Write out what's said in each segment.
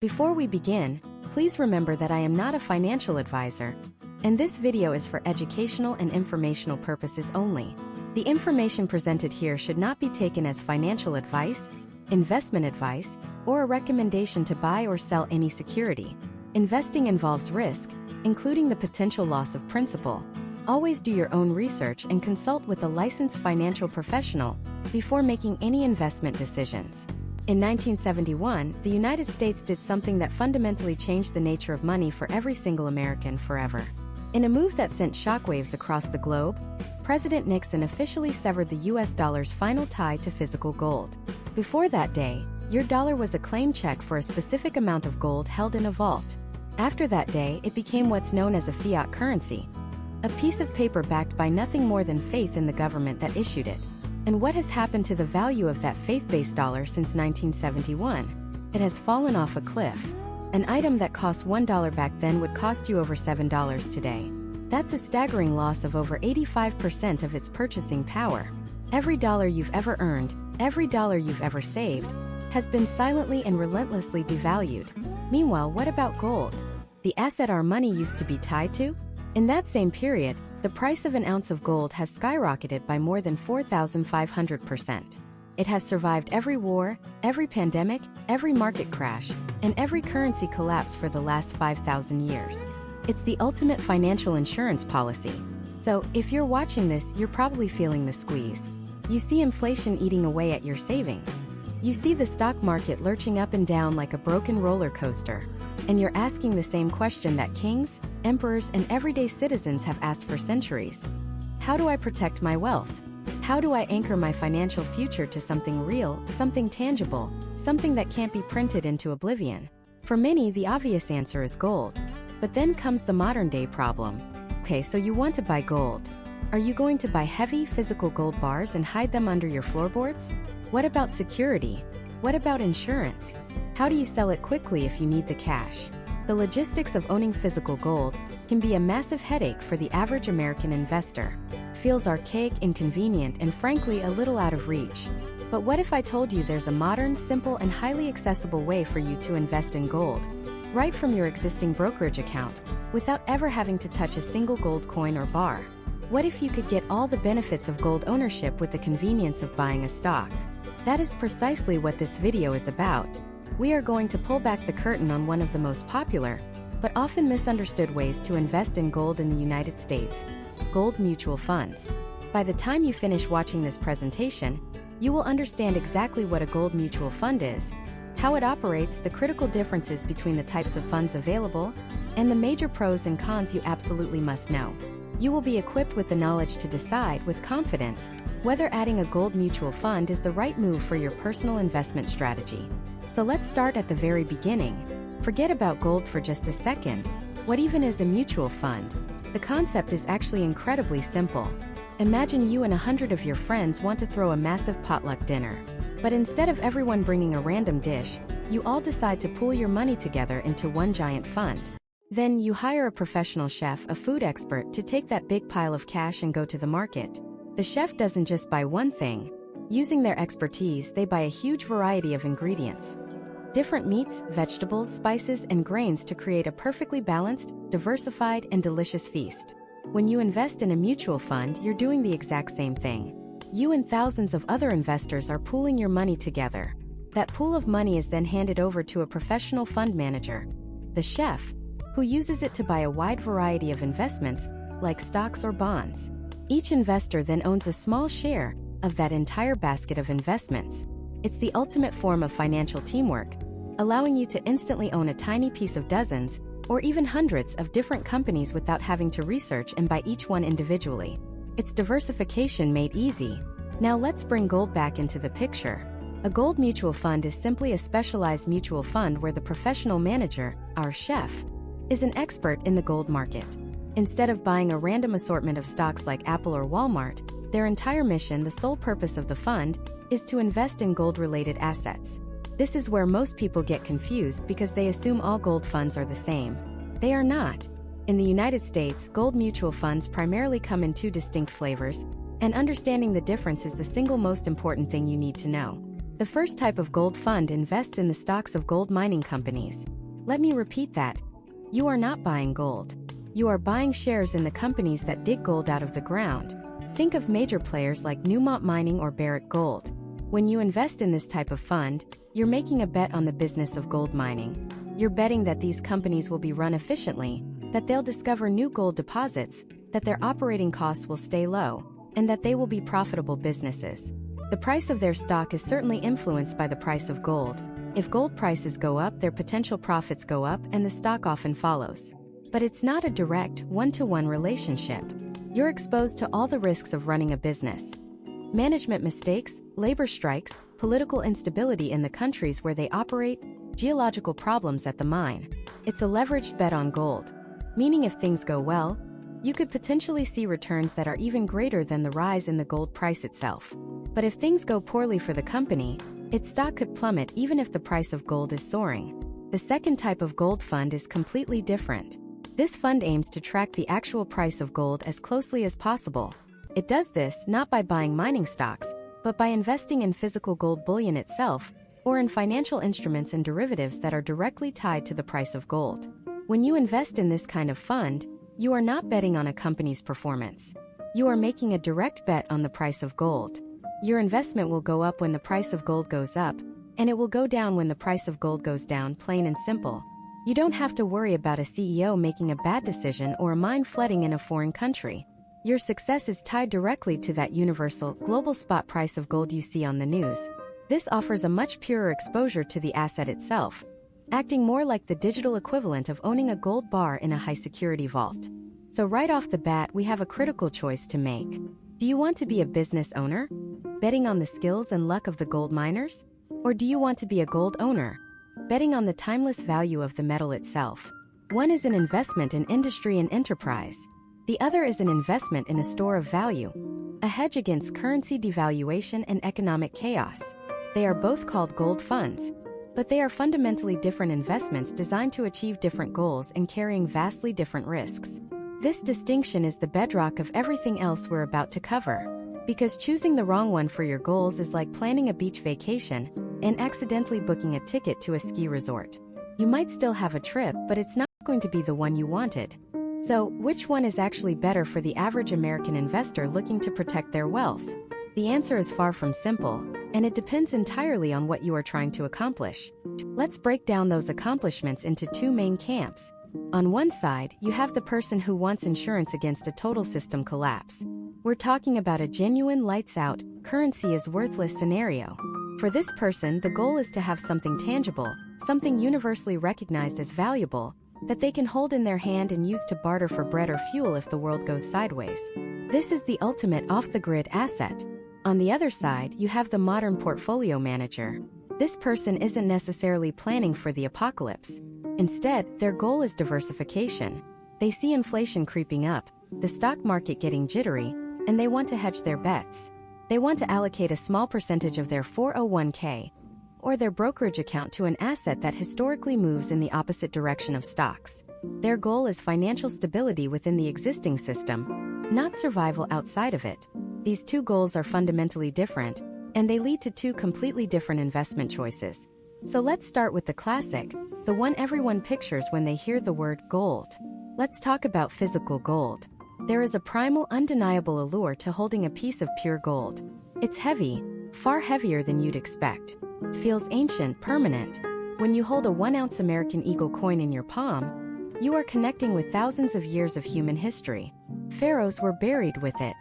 Before we begin, please remember that I am not a financial advisor, and this video is for educational and informational purposes only. The information presented here should not be taken as financial advice, investment advice, or a recommendation to buy or sell any security. Investing involves risk, including the potential loss of principal. Always do your own research and consult with a licensed financial professional before making any investment decisions. In 1971, the United States did something that fundamentally changed the nature of money for every single American forever. In a move that sent shockwaves across the globe, President Nixon officially severed the US dollar's final tie to physical gold. Before that day, your dollar was a claim check for a specific amount of gold held in a vault. After that day, it became what's known as a fiat currency, a piece of paper backed by nothing more than faith in the government that issued it. And what has happened to the value of that faith-based dollar since 1971? It has fallen off a cliff. An item that cost $1 back then would cost you over $7 today. That's a staggering loss of over 85% of its purchasing power. Every dollar you've ever earned, every dollar you've ever saved, has been silently and relentlessly devalued. Meanwhile, what about gold? The asset our money used to be tied to? In that same period, the price of an ounce of gold has skyrocketed by more than 4,500%. It has survived every war, every pandemic, every market crash, and every currency collapse for the last 5,000 years. It's the ultimate financial insurance policy. So, if you're watching this, you're probably feeling the squeeze. You see inflation eating away at your savings. You see the stock market lurching up and down like a broken roller coaster. And you're asking the same question that kings, emperors, and everyday citizens have asked for centuries. How do I protect my wealth? How do I anchor my financial future to something real, something tangible, something that can't be printed into oblivion? For many, the obvious answer is gold. But then comes the modern-day problem. Okay, so you want to buy gold. Are you going to buy heavy, physical gold bars and hide them under your floorboards? What about security? What about insurance? How do you sell it quickly if you need the cash? The logistics of owning physical gold can be a massive headache for the average American investor. Feels archaic, inconvenient, and frankly a little out of reach. But what if I told you there's a modern, simple, and highly accessible way for you to invest in gold, right from your existing brokerage account, without ever having to touch a single gold coin or bar? What if you could get all the benefits of gold ownership with the convenience of buying a stock? That is precisely what this video is about. We are going to pull back the curtain on one of the most popular, but often misunderstood ways to invest in gold in the United States: gold mutual funds. By the time you finish watching this presentation, you will understand exactly what a gold mutual fund is, how it operates, the critical differences between the types of funds available, and the major pros and cons you absolutely must know. You will be equipped with the knowledge to decide with confidence whether adding a gold mutual fund is the right move for your personal investment strategy. So let's start at the very beginning. Forget about gold for just a second. What even is a mutual fund? The concept is actually incredibly simple. Imagine you and 100 of your friends want to throw a massive potluck dinner. But instead of everyone bringing a random dish, you all decide to pool your money together into one giant fund. Then you hire a professional chef, a food expert, to take that big pile of cash and go to the market. The chef doesn't just buy one thing. Using their expertise, they buy a huge variety of ingredients. Different meats, vegetables, spices, and grains to create a perfectly balanced, diversified, and delicious feast. When you invest in a mutual fund, you're doing the exact same thing. You and thousands of other investors are pooling your money together. That pool of money is then handed over to a professional fund manager, the chef, who uses it to buy a wide variety of investments, like stocks or bonds. Each investor then owns a small share of that entire basket of investments. It's the ultimate form of financial teamwork, allowing you to instantly own a tiny piece of dozens, or even hundreds of different companies without having to research and buy each one individually. It's diversification made easy. Now let's bring gold back into the picture. A gold mutual fund is simply a specialized mutual fund where the professional manager, our chef, is an expert in the gold market. Instead of buying a random assortment of stocks like Apple or Walmart, their entire mission, the sole purpose of the fund, is to invest in gold-related assets. This is where most people get confused because they assume all gold funds are the same. They are not. In the United States, gold mutual funds primarily come in two distinct flavors, and understanding the difference is the single most important thing you need to know. The first type of gold fund invests in the stocks of gold mining companies. Let me repeat that. You are not buying gold. You are buying shares in the companies that dig gold out of the ground. Think of major players like Newmont Mining or Barrick Gold. When you invest in this type of fund, you're making a bet on the business of gold mining. You're betting that these companies will be run efficiently, that they'll discover new gold deposits, that their operating costs will stay low, and that they will be profitable businesses. The price of their stock is certainly influenced by the price of gold. If gold prices go up, their potential profits go up and the stock often follows. But it's not a direct, one-to-one relationship. You're exposed to all the risks of running a business. Management mistakes, labor strikes, political instability in the countries where they operate, geological problems at the mine. It's a leveraged bet on gold. Meaning if things go well, you could potentially see returns that are even greater than the rise in the gold price itself. But if things go poorly for the company, its stock could plummet even if the price of gold is soaring. The second type of gold fund is completely different. This fund aims to track the actual price of gold as closely as possible. It does this not by buying mining stocks, but by investing in physical gold bullion itself, or in financial instruments and derivatives that are directly tied to the price of gold. When you invest in this kind of fund, you are not betting on a company's performance. You are making a direct bet on the price of gold. Your investment will go up when the price of gold goes up, and it will go down when the price of gold goes down, plain and simple. You don't have to worry about a CEO making a bad decision or a mine flooding in a foreign country. Your success is tied directly to that universal, global spot price of gold you see on the news. This offers a much purer exposure to the asset itself, acting more like the digital equivalent of owning a gold bar in a high-security vault. So right off the bat, we have a critical choice to make. Do you want to be a business owner, betting on the skills and luck of the gold miners? Or do you want to be a gold owner, betting on the timeless value of the metal itself? One is an investment in industry and enterprise. The other is an investment in a store of value, a hedge against currency devaluation and economic chaos. They are both called gold funds, but they are fundamentally different investments designed to achieve different goals and carrying vastly different risks. This distinction is the bedrock of everything else we're about to cover, because choosing the wrong one for your goals is like planning a beach vacation and accidentally booking a ticket to a ski resort. You might still have a trip, but it's not going to be the one you wanted. So, which one is actually better for the average American investor looking to protect their wealth? The answer is far from simple, and it depends entirely on what you are trying to accomplish. Let's break down those accomplishments into two main camps. On one side, you have the person who wants insurance against a total system collapse. We're talking about a genuine lights-out, currency is worthless scenario. For this person, the goal is to have something tangible, something universally recognized as valuable, that they can hold in their hand and use to barter for bread or fuel if the world goes sideways. This is the ultimate off-the-grid asset. On the other side, you have the modern portfolio manager. This person isn't necessarily planning for the apocalypse. Instead, their goal is diversification. They see inflation creeping up, the stock market getting jittery, and they want to hedge their bets. They want to allocate a small percentage of their 401k or their brokerage account to an asset that historically moves in the opposite direction of stocks. Their goal is financial stability within the existing system, not survival outside of it. These two goals are fundamentally different, and they lead to two completely different investment choices. So let's start with the classic, the one everyone pictures when they hear the word gold. Let's talk about physical gold. There is a primal, undeniable allure to holding a piece of pure gold. It's heavy, far heavier than you'd expect. Feels ancient, permanent. When you hold a 1-ounce American Eagle coin in your palm, you are connecting with thousands of years of human history. Pharaohs were buried with it.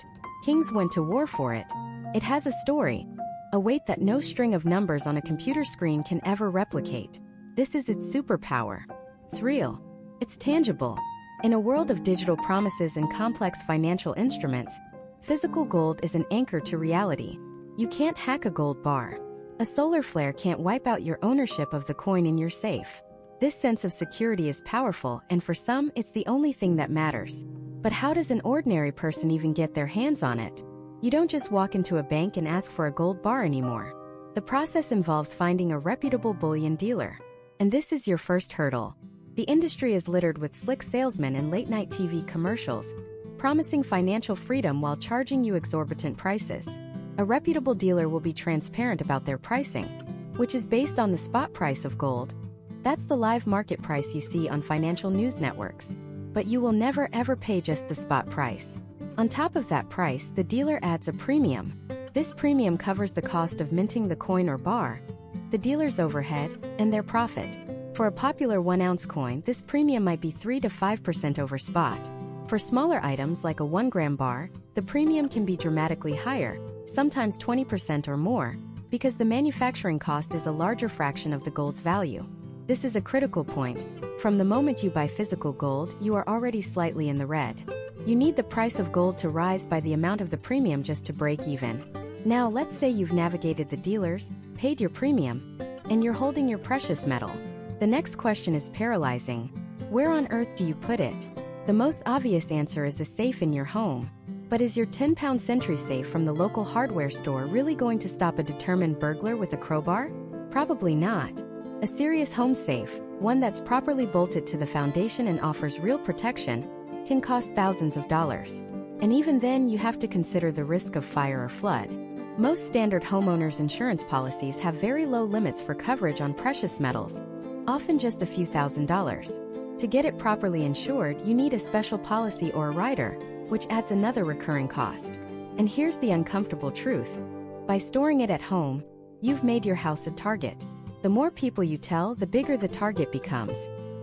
Kings went to war for it. It has a story, a weight that no string of numbers on a computer screen can ever replicate. This is its superpower. It's real. It's tangible. In a world of digital promises and complex financial instruments, physical gold is an anchor to reality. You can't hack a gold bar. A solar flare can't wipe out your ownership of the coin in your safe. This sense of security is powerful, and for some, it's the only thing that matters. But how does an ordinary person even get their hands on it? You don't just walk into a bank and ask for a gold bar anymore. The process involves finding a reputable bullion dealer. And this is your first hurdle. The industry is littered with slick salesmen and late-night TV commercials, promising financial freedom while charging you exorbitant prices. A reputable dealer will be transparent about their pricing, which is based on the spot price of gold. That's the live market price you see on financial news networks. But you will never ever pay just the spot price. On top of that price, the dealer adds a premium. This premium covers the cost of minting the coin or bar, the dealer's overhead, and their profit. For a popular 1-ounce coin, this premium might be 3 to 5% over spot. For smaller items like a 1-gram bar, the premium can be dramatically higher, sometimes 20% or more, because the manufacturing cost is a larger fraction of the gold's value. This is a critical point. From the moment you buy physical gold, you are already slightly in the red. You need the price of gold to rise by the amount of the premium just to break even. Now let's say you've navigated the dealers, paid your premium, and you're holding your precious metal. The next question is paralyzing. Where on earth do you put it? The most obvious answer is a safe in your home. But is your 10-pound Sentry safe from the local hardware store really going to stop a determined burglar with a crowbar? Probably not. A serious home safe, one that's properly bolted to the foundation and offers real protection, can cost thousands of dollars. And even then, you have to consider the risk of fire or flood. Most standard homeowners' insurance policies have very low limits for coverage on precious metals, often just a few $1,000s. To get it properly insured, you need a special policy or a rider, which adds another recurring cost. And here's the uncomfortable truth. By storing it at home, you've made your house a target. The more people you tell, the bigger the target becomes.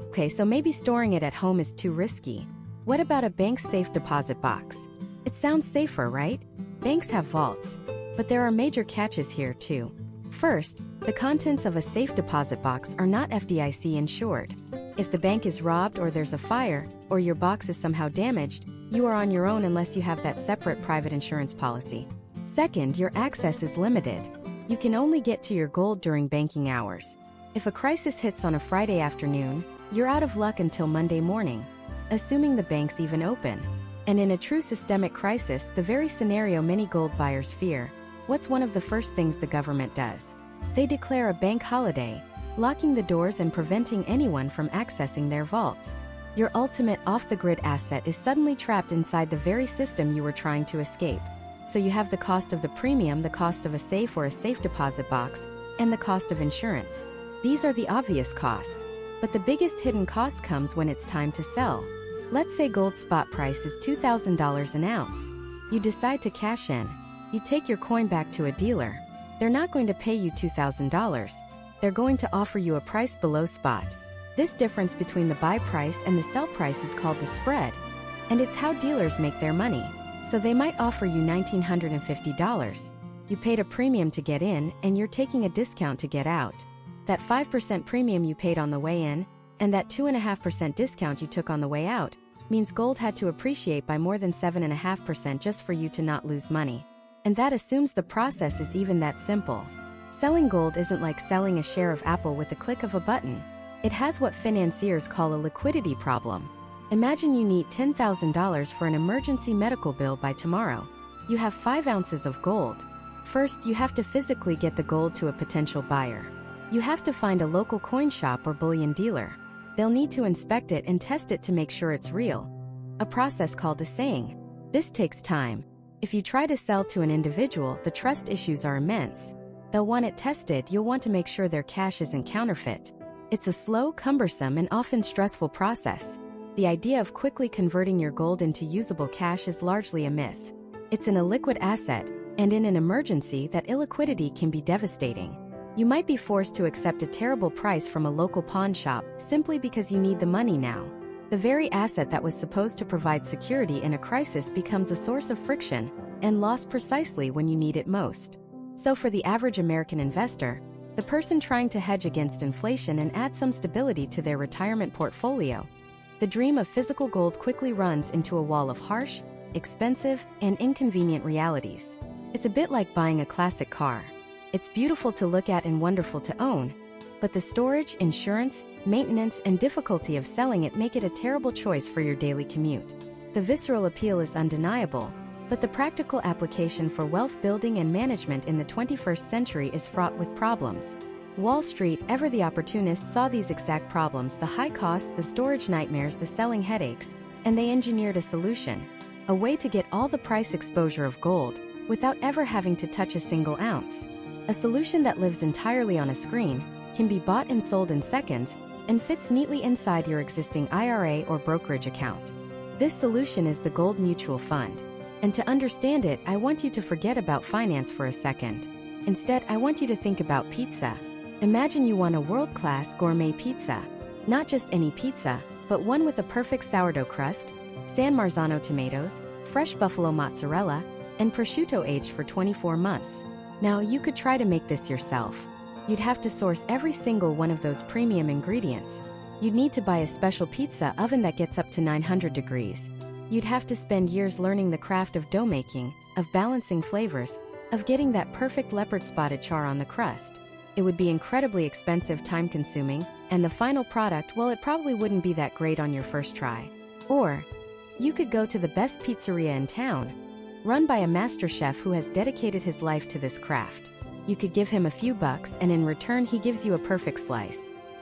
Okay, so maybe storing it at home is too risky. What about a bank's safe deposit box? It sounds safer, right? Banks have vaults. But there are major catches here too. First, the contents of a safe deposit box are not FDIC insured. If the bank is robbed or there's a fire, or your box is somehow damaged, you are on your own unless you have that separate private insurance policy. Second, your access is limited. You can only get to your gold during banking hours. If a crisis hits on a Friday afternoon, you're out of luck until Monday morning, assuming the bank's even open. And in a true systemic crisis, the very scenario many gold buyers fear, what's one of the first things the government does? They declare a bank holiday, locking the doors and preventing anyone from accessing their vaults. Your ultimate off-the-grid asset is suddenly trapped inside the very system you were trying to escape. So you have the cost of the premium, the cost of a safe or a safe deposit box, and the cost of insurance. These are the obvious costs. But the biggest hidden cost comes when it's time to sell. Let's say gold spot price is $2,000 an ounce. You decide to cash in. You take your coin back to a dealer. They're not going to pay you $2,000. They're going to offer you a price below spot. This difference between the buy price and the sell price is called the spread. And it's how dealers make their money. So they might offer you $1,950. You paid a premium to get in, and you're taking a discount to get out. That 5% premium you paid on the way in, and that 2.5% discount you took on the way out, means gold had to appreciate by more than 7.5% just for you to not lose money. And that assumes the process is even that simple. Selling gold isn't like selling a share of Apple with a click of a button. It has what financiers call a liquidity problem. Imagine you need $10,000 for an emergency medical bill by tomorrow. You have 5 ounces of gold. First, you have to physically get the gold to a potential buyer. You have to find a local coin shop or bullion dealer. They'll need to inspect it and test it to make sure it's real. A process called assaying. This takes time. If you try to sell to an individual, the trust issues are immense. They'll want it tested, you'll want to make sure their cash isn't counterfeit. It's a slow, cumbersome, and often stressful process. The idea of quickly converting your gold into usable cash is largely a myth. It's an illiquid asset, and in an emergency, that illiquidity can be devastating. You might be forced to accept a terrible price from a local pawn shop simply because you need the money now. The very asset that was supposed to provide security in a crisis becomes a source of friction and loss precisely when you need it most. So for the average American investor, the person trying to hedge against inflation and add some stability to their retirement portfolio, the dream of physical gold quickly runs into a wall of harsh, expensive, and inconvenient realities. It's a bit like buying a classic car. It's beautiful to look at and wonderful to own, but the storage, insurance, maintenance, and difficulty of selling it make it a terrible choice for your daily commute. The visceral appeal is undeniable, but the practical application for wealth building and management in the 21st century is fraught with problems. Wall Street, ever the opportunist, saw these exact problems: the high costs, the storage nightmares, the selling headaches, and they engineered a solution. A way to get all the price exposure of gold, without ever having to touch a single ounce. A solution that lives entirely on a screen, can be bought and sold in seconds, and fits neatly inside your existing IRA or brokerage account. This solution is the Gold Mutual Fund. And to understand it, I want you to forget about finance for a second. Instead, I want you to think about pizza. Imagine you want a world-class gourmet pizza. Not just any pizza, but one with a perfect sourdough crust, San Marzano tomatoes, fresh buffalo mozzarella, and prosciutto aged for 24 months. Now, you could try to make this yourself. You'd have to source every single one of those premium ingredients. You'd need to buy a special pizza oven that gets up to 900 degrees. You'd have to spend years learning the craft of dough making, of balancing flavors, of getting that perfect leopard-spotted char on the crust. It would be incredibly expensive, time-consuming, and the final product, well, it probably wouldn't be that great on your first try. Or, you could go to the best pizzeria in town, run by a master chef who has dedicated his life to this craft. You could give him a few bucks, and in return he gives you a perfect slice.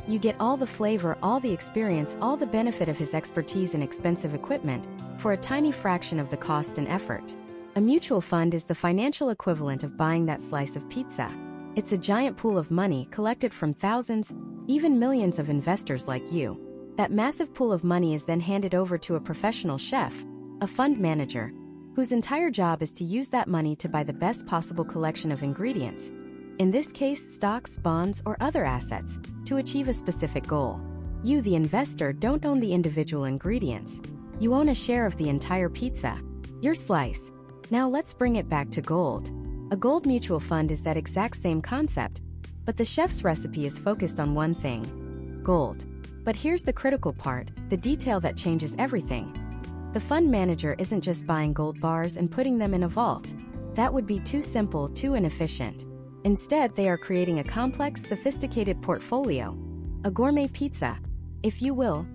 You get all the flavor, all the experience, all the benefit of his expertise and expensive equipment, for a tiny fraction of the cost and effort. A mutual fund is the financial equivalent of buying that slice of pizza. It's a giant pool of money collected from thousands, even millions of investors like you. That massive pool of money is then handed over to a professional chef, a fund manager, whose entire job is to use that money to buy the best possible collection of ingredients, in this case stocks, bonds, or other assets, to achieve a specific goal. You, the investor, don't own the individual ingredients. You own a share of the entire pizza, your slice. Now let's bring it back to gold. A gold mutual fund is that exact same concept, but the chef's recipe is focused on one thing: gold. But here's the critical part, the detail that changes everything. The fund manager isn't just buying gold bars and putting them in a vault. That would be too simple, too inefficient. Instead, they are creating a complex, sophisticated portfolio, a gourmet pizza, if you will,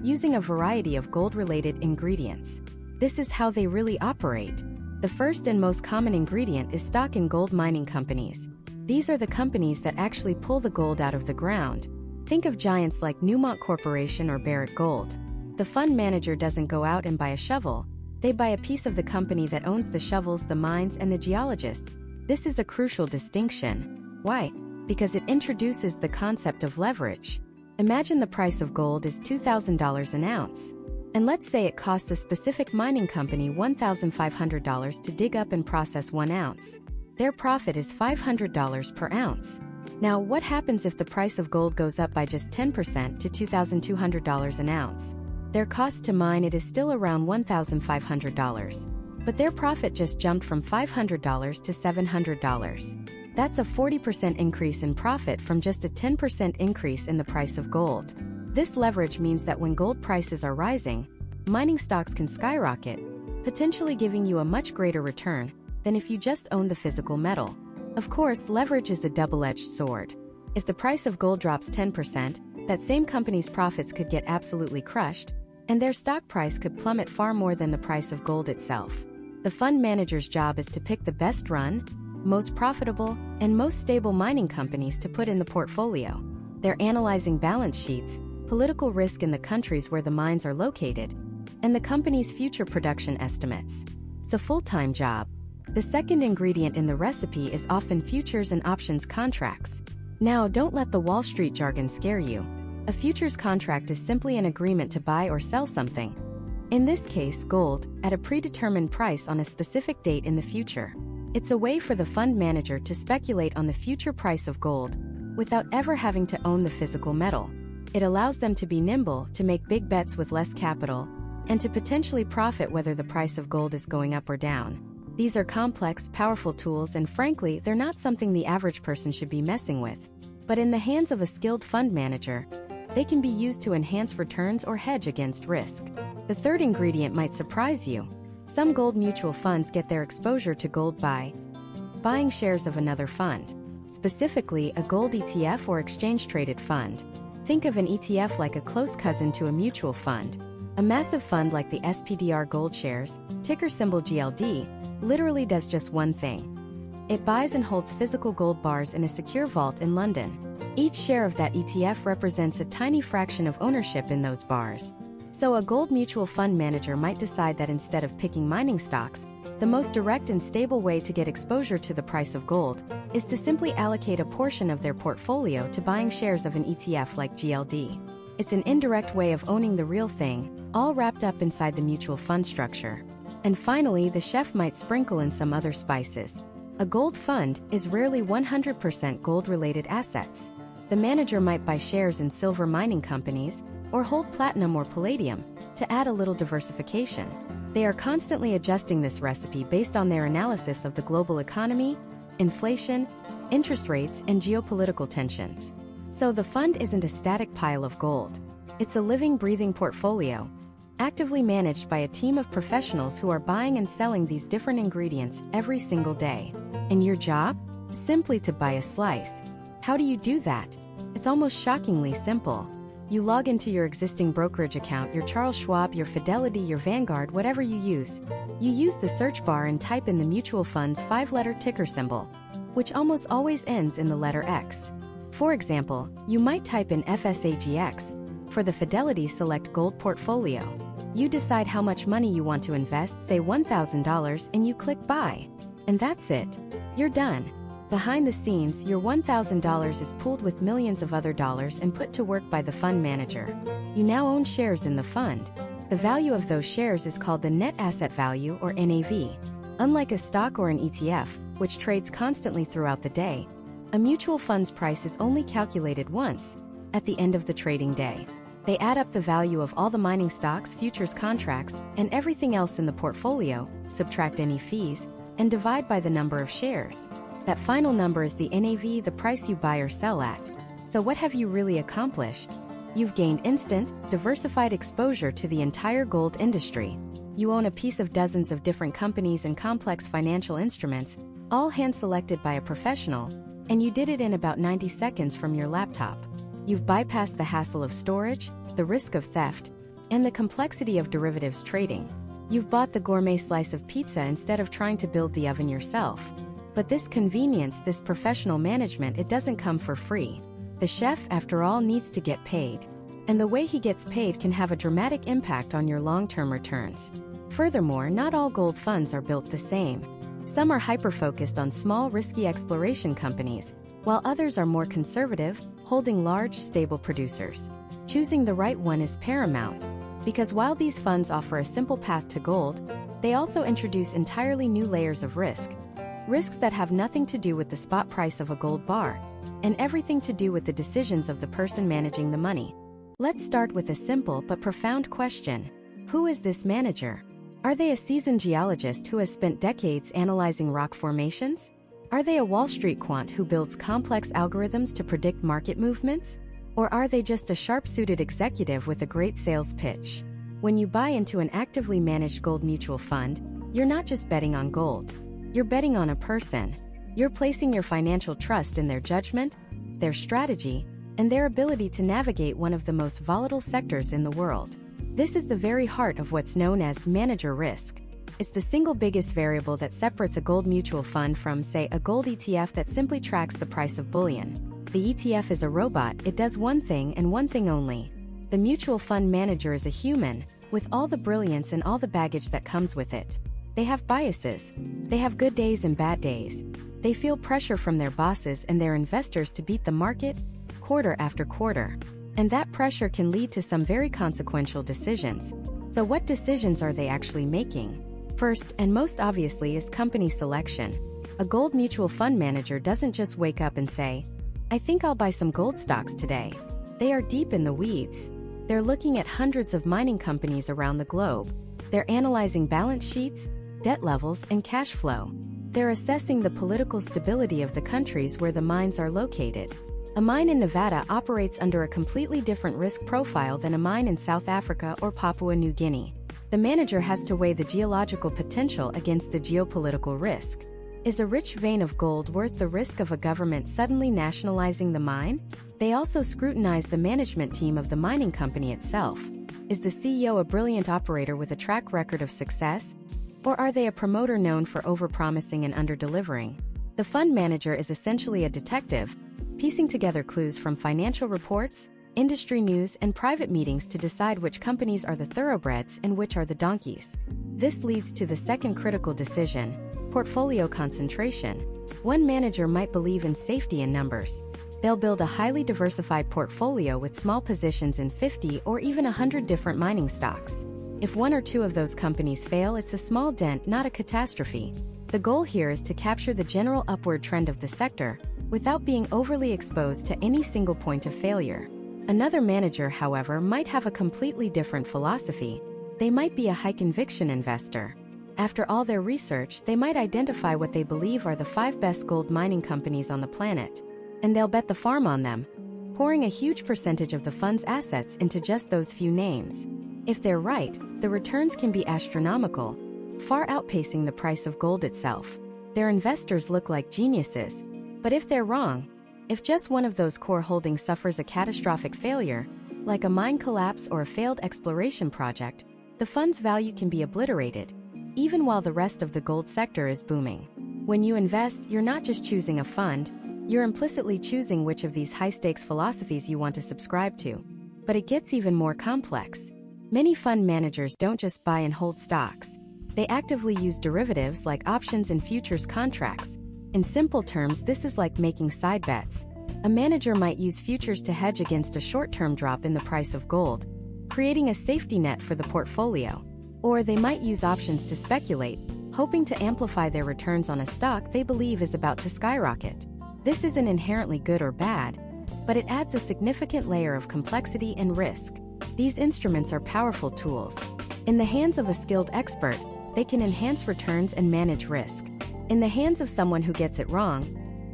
using a variety of gold-related ingredients. This is how they really operate. The first and most common ingredient is stock in gold mining companies. These are the companies that actually pull the gold out of the ground. Think of giants like Newmont Corporation or Barrick Gold. The fund manager doesn't go out and buy a shovel. They buy a piece of the company that owns the shovels, the mines, and the geologists. This is a crucial distinction. Why? Because it introduces the concept of leverage. Imagine the price of gold is $2,000 an ounce. And let's say it costs a specific mining company $1,500 to dig up and process 1 ounce. Their profit is $500 per ounce. Now, what happens if the price of gold goes up by just 10% to $2,200 an ounce? Their cost to mine it is still around $1,500. But their profit just jumped from $500 to $700. That's a 40% increase in profit from just a 10% increase in the price of gold. This leverage means that when gold prices are rising, mining stocks can skyrocket, potentially giving you a much greater return than if you just own the physical metal. Of course, leverage is a double-edged sword. If the price of gold drops 10%, that same company's profits could get absolutely crushed, and their stock price could plummet far more than the price of gold itself. The fund manager's job is to pick the best run, most profitable, and most stable mining companies to put in the portfolio. They're analyzing balance sheets, political risk in the countries where the mines are located, and the company's future production estimates. It's a full-time job. The second ingredient in the recipe is often futures and options contracts. Now, don't let the Wall Street jargon scare you. A futures contract is simply an agreement to buy or sell something. In this case, gold, at a predetermined price on a specific date in the future. It's a way for the fund manager to speculate on the future price of gold without ever having to own the physical metal. It allows them to be nimble, to make big bets with less capital, and to potentially profit whether the price of gold is going up or down. These are complex, powerful tools, and frankly, they're not something the average person should be messing with. But in the hands of a skilled fund manager, they can be used to enhance returns or hedge against risk. The third ingredient might surprise you. Some gold mutual funds get their exposure to gold by buying shares of another fund, specifically a gold ETF or exchange-traded fund. Think of an ETF like a close cousin to a mutual fund. A massive fund like the SPDR Gold Shares, ticker symbol GLD, literally does just one thing. It buys and holds physical gold bars in a secure vault in London. Each share of that ETF represents a tiny fraction of ownership in those bars. So a gold mutual fund manager might decide that instead of picking mining stocks, The most direct and stable way to get exposure to the price of gold is to simply allocate a portion of their portfolio to buying shares of an ETF like GLD. It's an indirect way of owning the real thing, all wrapped up inside the mutual fund structure. And finally, the chef might sprinkle in some other spices. A gold fund is rarely 100% gold-related assets. The manager might buy shares in silver mining companies or hold platinum or palladium to add a little diversification. They are constantly adjusting this recipe based on their analysis of the global economy, inflation, interest rates, and geopolitical tensions. So the fund isn't a static pile of gold. It's a living, breathing portfolio, actively managed by a team of professionals who are buying and selling these different ingredients every single day. And your job? Simply to buy a slice. How do you do that? It's almost shockingly simple. You log into your existing brokerage account, your Charles Schwab, your Fidelity, your Vanguard, whatever you use. You use the search bar and type in the mutual fund's 5-letter ticker symbol, which almost always ends in the letter X. For example, you might type in FSAGX. For the Fidelity Select Gold portfolio, you decide how much money you want to invest, say $1,000, and you click Buy. And that's it. You're done. Behind the scenes, your $1,000 is pooled with millions of other dollars and put to work by the fund manager. You now own shares in the fund. The value of those shares is called the net asset value, or NAV. Unlike a stock or an ETF, which trades constantly throughout the day, a mutual fund's price is only calculated once, at the end of the trading day. They add up the value of all the mining stocks, futures contracts, and everything else in the portfolio, subtract any fees, and divide by the number of shares. That final number is the NAV, the price you buy or sell at. So what have you really accomplished? You've gained instant, diversified exposure to the entire gold industry. You own a piece of dozens of different companies and complex financial instruments, all hand-selected by a professional, and you did it in about 90 seconds from your laptop. You've bypassed the hassle of storage, the risk of theft, and the complexity of derivatives trading. You've bought the gourmet slice of pizza instead of trying to build the oven yourself. But this convenience, this professional management, it doesn't come for free. The chef, after all, needs to get paid. And the way he gets paid can have a dramatic impact on your long-term returns. Furthermore, not all gold funds are built the same. Some are hyper-focused on small, risky exploration companies, while others are more conservative, holding large, stable producers. Choosing the right one is paramount, because while these funds offer a simple path to gold, they also introduce entirely new layers of risk. Risks that have nothing to do with the spot price of a gold bar, and everything to do with the decisions of the person managing the money. Let's start with a simple but profound question. Who is this manager? Are they a seasoned geologist who has spent decades analyzing rock formations? Are they a Wall Street quant who builds complex algorithms to predict market movements? Or are they just a sharp-suited executive with a great sales pitch? When you buy into an actively managed gold mutual fund, you're not just betting on gold. You're betting on a person. You're placing your financial trust in their judgment, their strategy, and their ability to navigate one of the most volatile sectors in the world. This is the very heart of what's known as manager risk. It's the single biggest variable that separates a gold mutual fund from, say, a gold ETF that simply tracks the price of bullion. The ETF is a robot, it does one thing and one thing only. The mutual fund manager is a human, with all the brilliance and all the baggage that comes with it. They have biases. They have good days and bad days. They feel pressure from their bosses and their investors to beat the market, quarter after quarter. And that pressure can lead to some very consequential decisions. So what decisions are they actually making? First, and most obviously, is company selection. A gold mutual fund manager doesn't just wake up and say, "I think I'll buy some gold stocks today." They are deep in the weeds. They're looking at hundreds of mining companies around the globe. They're analyzing balance sheets, debt levels, and cash flow. They're assessing the political stability of the countries where the mines are located. A mine in Nevada operates under a completely different risk profile than a mine in South Africa or Papua New Guinea. The manager has to weigh the geological potential against the geopolitical risk. Is a rich vein of gold worth the risk of a government suddenly nationalizing the mine? They also scrutinize the management team of the mining company itself. Is the CEO a brilliant operator with a track record of success? Or are they a promoter known for overpromising and underdelivering? The fund manager is essentially a detective, piecing together clues from financial reports, industry news, and private meetings to decide which companies are the thoroughbreds and which are the donkeys. This leads to the second critical decision: portfolio concentration. One manager might believe in safety in numbers. They'll build a highly diversified portfolio with small positions in 50 or even 100 different mining stocks. If one or two of those companies fail, it's a small dent, not a catastrophe. The goal here is to capture the general upward trend of the sector without being overly exposed to any single point of failure. Another manager, however, might have a completely different philosophy. They might be a high-conviction investor. After all their research, they might identify what they believe are the 5 best gold mining companies on the planet, and they'll bet the farm on them, pouring a huge percentage of the fund's assets into just those few names. If they're right, the returns can be astronomical, far outpacing the price of gold itself. Their investors look like geniuses. But if they're wrong, if just one of those core holdings suffers a catastrophic failure, like a mine collapse or a failed exploration project, the fund's value can be obliterated, even while the rest of the gold sector is booming. When you invest, you're not just choosing a fund, you're implicitly choosing which of these high-stakes philosophies you want to subscribe to. But it gets even more complex. Many fund managers don't just buy and hold stocks. They actively use derivatives like options and futures contracts. In simple terms, this is like making side bets. A manager might use futures to hedge against a short-term drop in the price of gold, creating a safety net for the portfolio. Or they might use options to speculate, hoping to amplify their returns on a stock they believe is about to skyrocket. This isn't inherently good or bad, but it adds a significant layer of complexity and risk. These instruments are powerful tools. In the hands of a skilled expert, they can enhance returns and manage risk. In the hands of someone who gets it wrong,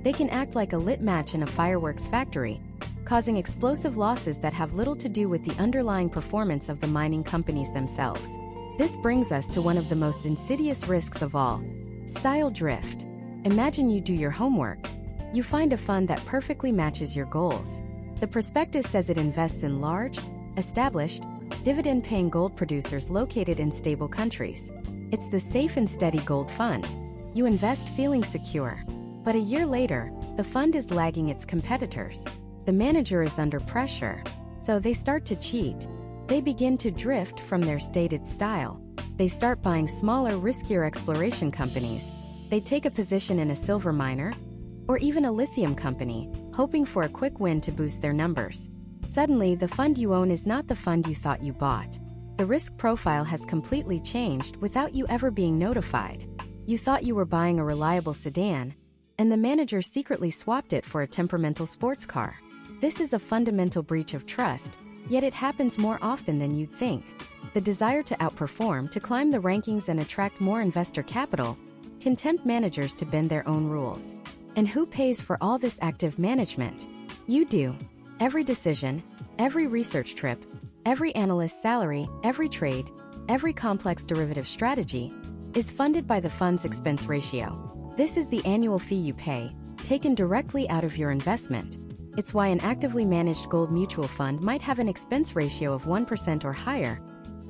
they can act like a lit match in a fireworks factory, causing explosive losses that have little to do with the underlying performance of the mining companies themselves. This brings us to one of the most insidious risks of all: style drift. Imagine you do your homework. You find a fund that perfectly matches your goals. The prospectus says it invests in large, established, dividend-paying gold producers located in stable countries. It's the safe and steady gold fund. You invest feeling secure. But a year later, the fund is lagging its competitors. The manager is under pressure. So they start to cheat. They begin to drift from their stated style. They start buying smaller, riskier exploration companies. They take a position in a silver miner, or even a lithium company, hoping for a quick win to boost their numbers. Suddenly, the fund you own is not the fund you thought you bought. The risk profile has completely changed without you ever being notified. You thought you were buying a reliable sedan, and the manager secretly swapped it for a temperamental sports car. This is a fundamental breach of trust, yet it happens more often than you'd think. The desire to outperform, to climb the rankings and attract more investor capital, can tempt managers to bend their own rules. And who pays for all this active management? You do. Every decision, every research trip, every analyst's salary, every trade, every complex derivative strategy is funded by the fund's expense ratio. This is the annual fee you pay, taken directly out of your investment. It's why an actively managed gold mutual fund might have an expense ratio of 1% or higher,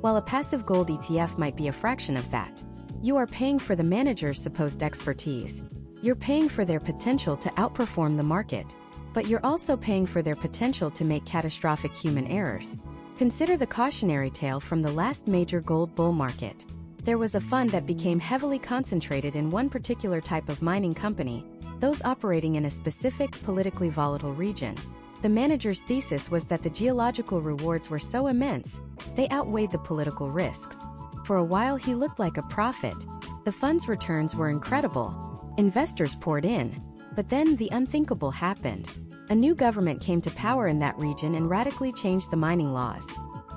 while a passive gold ETF might be a fraction of that. You are paying for the manager's supposed expertise. You're paying for their potential to outperform the market, but you're also paying for their potential to make catastrophic human errors. Consider the cautionary tale from the last major gold bull market. There was a fund that became heavily concentrated in one particular type of mining company, those operating in a specific, politically volatile region. The manager's thesis was that the geological rewards were so immense, they outweighed the political risks. For a while he looked like a prophet. The fund's returns were incredible. Investors poured in. But then the unthinkable happened. A new government came to power in that region and radically changed the mining laws,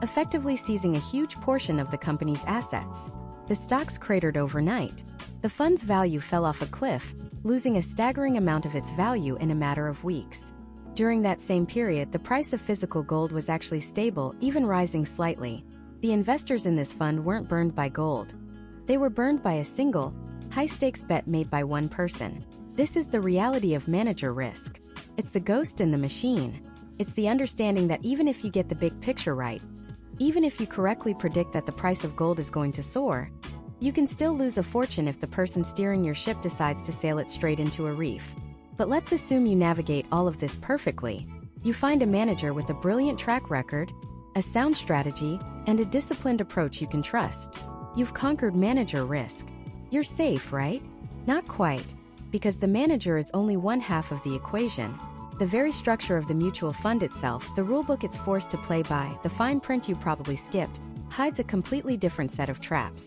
effectively seizing a huge portion of the company's assets. The stocks cratered overnight. The fund's value fell off a cliff, losing a staggering amount of its value in a matter of weeks. During that same period, the price of physical gold was actually stable, even rising slightly. The investors in this fund weren't burned by gold. They were burned by a single, high-stakes bet made by one person. This is the reality of manager risk. It's the ghost in the machine. It's the understanding that even if you get the big picture right, even if you correctly predict that the price of gold is going to soar, you can still lose a fortune if the person steering your ship decides to sail it straight into a reef. But let's assume you navigate all of this perfectly. You find a manager with a brilliant track record, a sound strategy, and a disciplined approach you can trust. You've conquered manager risk. You're safe, right? Not quite, because the manager is only one half of the equation. The very structure of the mutual fund itself, the rulebook it's forced to play by, the fine print you probably skipped, hides a completely different set of traps.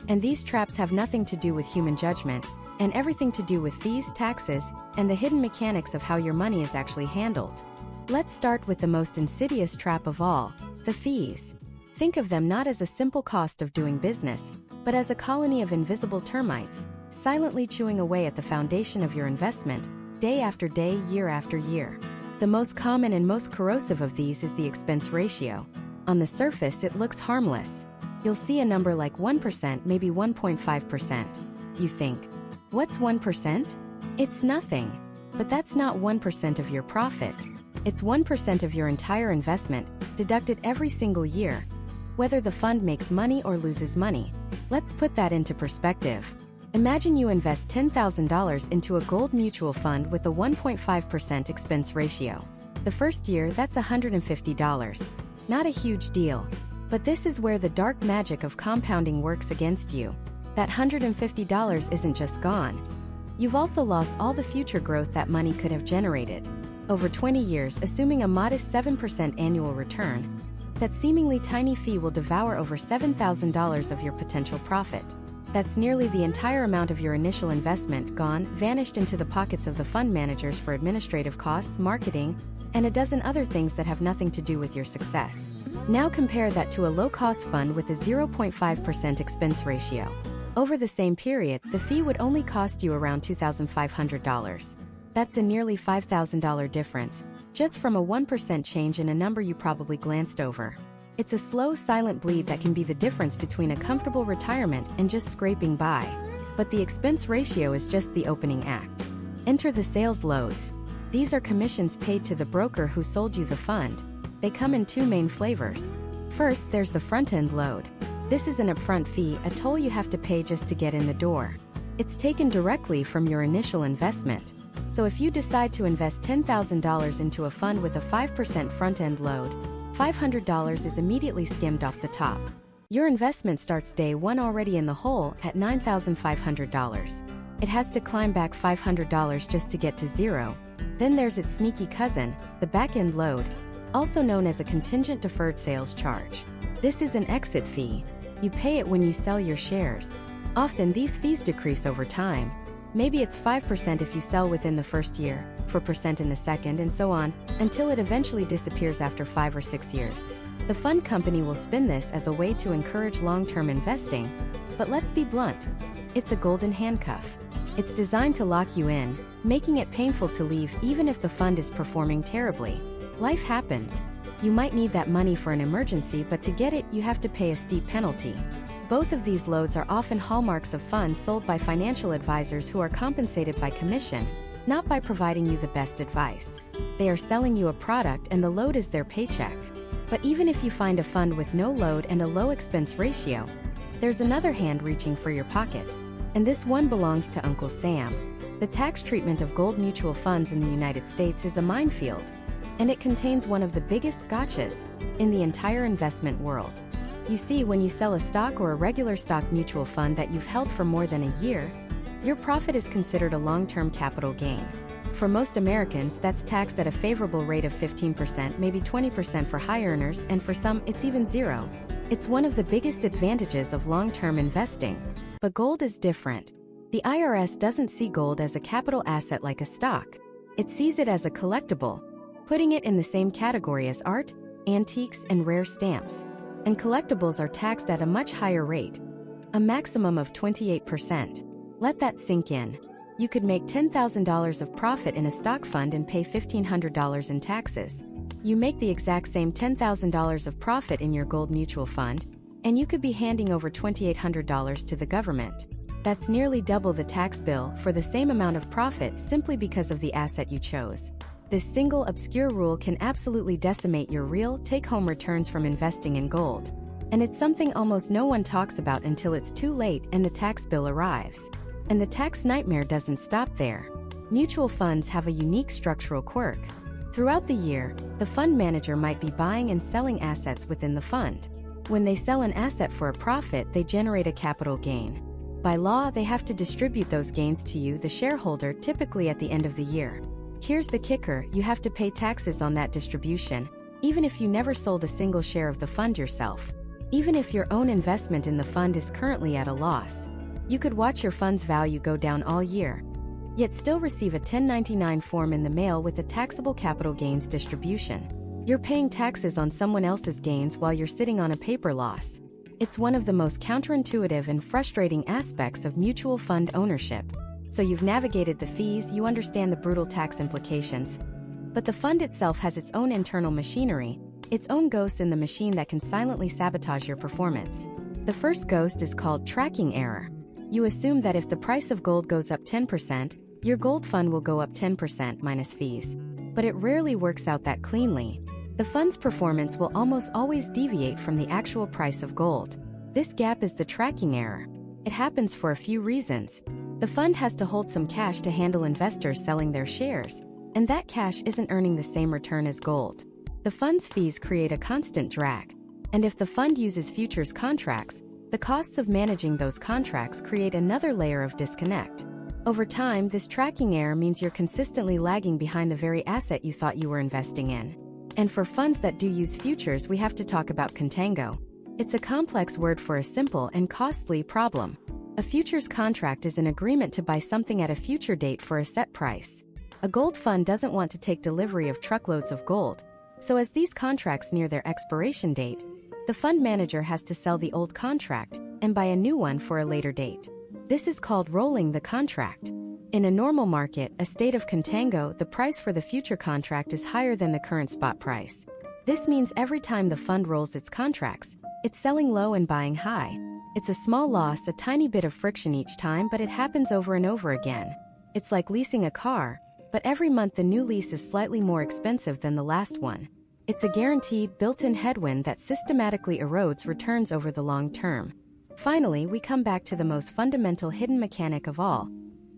And these traps have nothing to do with human judgment, and everything to do with fees, taxes, and the hidden mechanics of how your money is actually handled. Let's start with the most insidious trap of all, the fees. Think of them not as a simple cost of doing business, but as a colony of invisible termites, silently chewing away at the foundation of your investment, day after day, year after year. The most common and most corrosive of these is the expense ratio. On the surface, it looks harmless. You'll see a number like 1%, maybe 1.5%. You think, what's 1%? It's nothing. But that's not 1% of your profit. It's 1% of your entire investment, deducted every single year, whether the fund makes money or loses money. Let's put that into perspective. Imagine you invest $10,000 into a gold mutual fund with a 1.5% expense ratio. The first year, that's $150. Not a huge deal. But this is where the dark magic of compounding works against you. That $150 isn't just gone. You've also lost all the future growth that money could have generated. Over 20 years, assuming a modest 7% annual return, that seemingly tiny fee will devour over $7,000 of your potential profit. That's nearly the entire amount of your initial investment gone, vanished into the pockets of the fund managers for administrative costs, marketing, and a dozen other things that have nothing to do with your success. Now compare that to a low-cost fund with a 0.5% expense ratio. Over the same period, the fee would only cost you around $2,500. That's a nearly $5,000 difference, just from a 1% change in a number you probably glanced over. It's a slow, silent bleed that can be the difference between a comfortable retirement and just scraping by. But the expense ratio is just the opening act. Enter the sales loads. These are commissions paid to the broker who sold you the fund. They come in two main flavors. First, there's the front-end load. This is an upfront fee, a toll you have to pay just to get in the door. It's taken directly from your initial investment. So if you decide to invest $10,000 into a fund with a 5% front-end load, $500 is immediately skimmed off the top. Your investment starts day one already in the hole at $9,500. It has to climb back $500 just to get to zero. Then there's its sneaky cousin, the back-end load, also known as a contingent deferred sales charge. This is an exit fee. You pay it when you sell your shares. Often these fees decrease over time. Maybe it's 5% if you sell within the first year, 4% in the second, and so on, until it eventually disappears after 5 or 6 years. The fund company will spin this as a way to encourage long-term investing. But let's be blunt. It's a golden handcuff. It's designed to lock you in, making it painful to leave even if the fund is performing terribly. Life happens. You might need that money for an emergency, but to get it, you have to pay a steep penalty. Both of these loads are often hallmarks of funds sold by financial advisors who are compensated by commission, not by providing you the best advice. They are selling you a product and the load is their paycheck. But even if you find a fund with no load and a low expense ratio, there's another hand reaching for your pocket. And this one belongs to Uncle Sam. The tax treatment of gold mutual funds in the United States is a minefield, and it contains one of the biggest gotchas in the entire investment world. You see, when you sell a stock or a regular stock mutual fund that you've held for more than a year, your profit is considered a long-term capital gain. For most Americans, that's taxed at a favorable rate of 15%, maybe 20% for high earners, and for some, it's even zero. It's one of the biggest advantages of long-term investing. But gold is different. The IRS doesn't see gold as a capital asset like a stock. It sees it as a collectible, putting it in the same category as art, antiques, and rare stamps. And collectibles are taxed at a much higher rate, a maximum of 28%. Let that sink in. You could make $10,000 of profit in a stock fund and pay $1,500 in taxes. You make the exact same $10,000 of profit in your gold mutual fund, and you could be handing over $2,800 to the government. That's nearly double the tax bill for the same amount of profit simply because of the asset you chose. This single obscure rule can absolutely decimate your real take-home returns from investing in gold. And it's something almost no one talks about until it's too late and the tax bill arrives. And the tax nightmare doesn't stop there. Mutual funds have a unique structural quirk. Throughout the year, the fund manager might be buying and selling assets within the fund. When they sell an asset for a profit, they generate a capital gain. By law, they have to distribute those gains to you, the shareholder, typically at the end of the year. Here's the kicker: you have to pay taxes on that distribution, even if you never sold a single share of the fund yourself. Even if your own investment in the fund is currently at a loss, you could watch your fund's value go down all year, yet still receive a 1099 form in the mail with a taxable capital gains distribution. You're paying taxes on someone else's gains while you're sitting on a paper loss. It's one of the most counterintuitive and frustrating aspects of mutual fund ownership. So you've navigated the fees, you understand the brutal tax implications. But the fund itself has its own internal machinery, its own ghosts in the machine that can silently sabotage your performance. The first ghost is called tracking error. You assume that if the price of gold goes up 10%, your gold fund will go up 10% minus fees. But it rarely works out that cleanly. The fund's performance will almost always deviate from the actual price of gold. This gap is the tracking error. It happens for a few reasons. The fund has to hold some cash to handle investors selling their shares, and that cash isn't earning the same return as gold. The fund's fees create a constant drag, and if the fund uses futures contracts, the costs of managing those contracts create another layer of disconnect. Over time, this tracking error means you're consistently lagging behind the very asset you thought you were investing in. And for funds that do use futures, we have to talk about contango. It's a complex word for a simple and costly problem. A futures contract is an agreement to buy something at a future date for a set price. A gold fund doesn't want to take delivery of truckloads of gold, so as these contracts near their expiration date, the fund manager has to sell the old contract and buy a new one for a later date. This is called rolling the contract. In a normal market, a state of contango, the price for the future contract is higher than the current spot price. This means every time the fund rolls its contracts, it's selling low and buying high. It's a small loss, a tiny bit of friction each time, but it happens over and over again. It's like leasing a car, but every month the new lease is slightly more expensive than the last one. It's a guaranteed, built-in headwind that systematically erodes returns over the long term. Finally, we come back to the most fundamental hidden mechanic of all: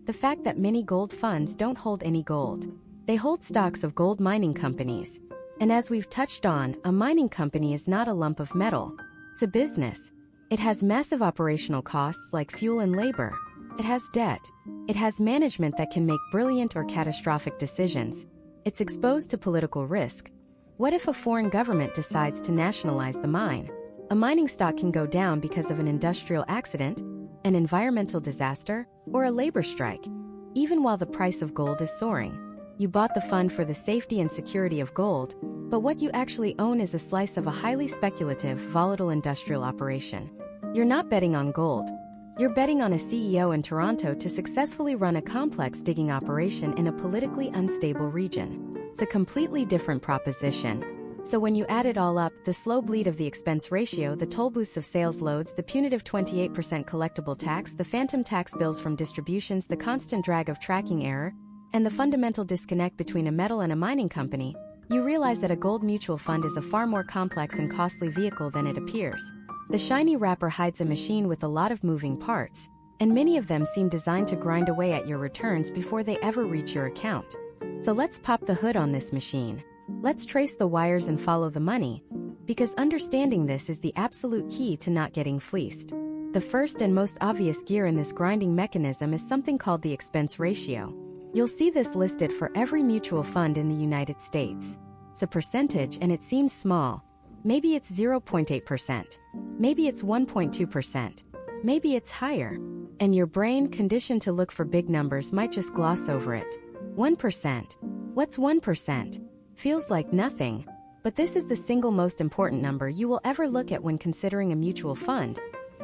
the fact that many gold funds don't hold any gold. They hold stocks of gold mining companies. And as we've touched on, a mining company is not a lump of metal. It's a business. It has massive operational costs like fuel and labor. It has debt. It has management that can make brilliant or catastrophic decisions. It's exposed to political risk. What if a foreign government decides to nationalize the mine? A mining stock can go down because of an industrial accident, an environmental disaster, or a labor strike, even while the price of gold is soaring. You bought the fund for the safety and security of gold, but what you actually own is a slice of a highly speculative, volatile industrial operation. You're not betting on gold. You're betting on a CEO in Toronto to successfully run a complex digging operation in a politically unstable region. It's a completely different proposition. So when you add it all up, the slow bleed of the expense ratio, the toll booths of sales loads, the punitive 28% collectible tax, the phantom tax bills from distributions, the constant drag of tracking error, and the fundamental disconnect between a metal and a mining company, you realize that a gold mutual fund is a far more complex and costly vehicle than it appears. The shiny wrapper hides a machine with a lot of moving parts, and many of them seem designed to grind away at your returns before they ever reach your account. So let's pop the hood on this machine. Let's trace the wires and follow the money, because understanding this is the absolute key to not getting fleeced. The first and most obvious gear in this grinding mechanism is something called the expense ratio. You'll see this listed for every mutual fund in the United States. It's a percentage and it seems small. Maybe it's 0.8%. Maybe it's 1.2%. Maybe it's higher. And your brain, conditioned to look for big numbers, might just gloss over it. 1%. What's 1%? Feels like nothing. But this is the single most important number you will ever look at when considering a mutual fund.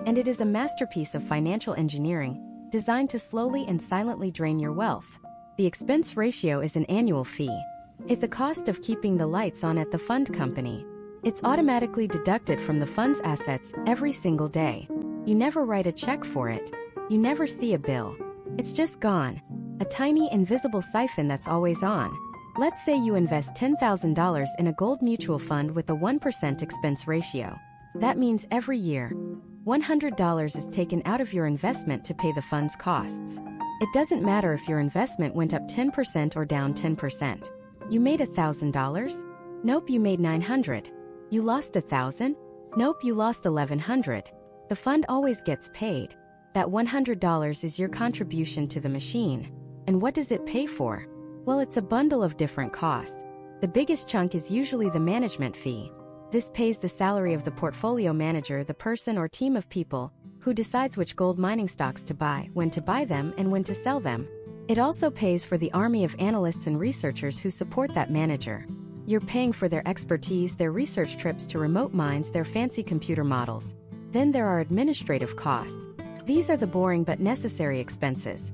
And it is a masterpiece of financial engineering, designed to slowly and silently drain your wealth. The expense ratio is an annual fee. It's the cost of keeping the lights on at the fund company. It's automatically deducted from the fund's assets every single day. You never write a check for it. You never see a bill. It's just gone. A tiny, invisible siphon that's always on. Let's say you invest $10,000 in a gold mutual fund with a 1% expense ratio. That means every year, $100 is taken out of your investment to pay the fund's costs. It doesn't matter if your investment went up 10% or down 10%. You made $1,000? Nope, you made $900. You lost $1,000? Nope, you lost $1,100. The fund always gets paid. That $100 is your contribution to the machine. And what does it pay for? Well, it's a bundle of different costs. The biggest chunk is usually the management fee. This pays the salary of the portfolio manager, the person or team of people who decides which gold mining stocks to buy, when to buy them, and when to sell them. It also pays for the army of analysts and researchers who support that manager. You're paying for their expertise, their research trips to remote mines, their fancy computer models. Then there are administrative costs. These are the boring but necessary expenses.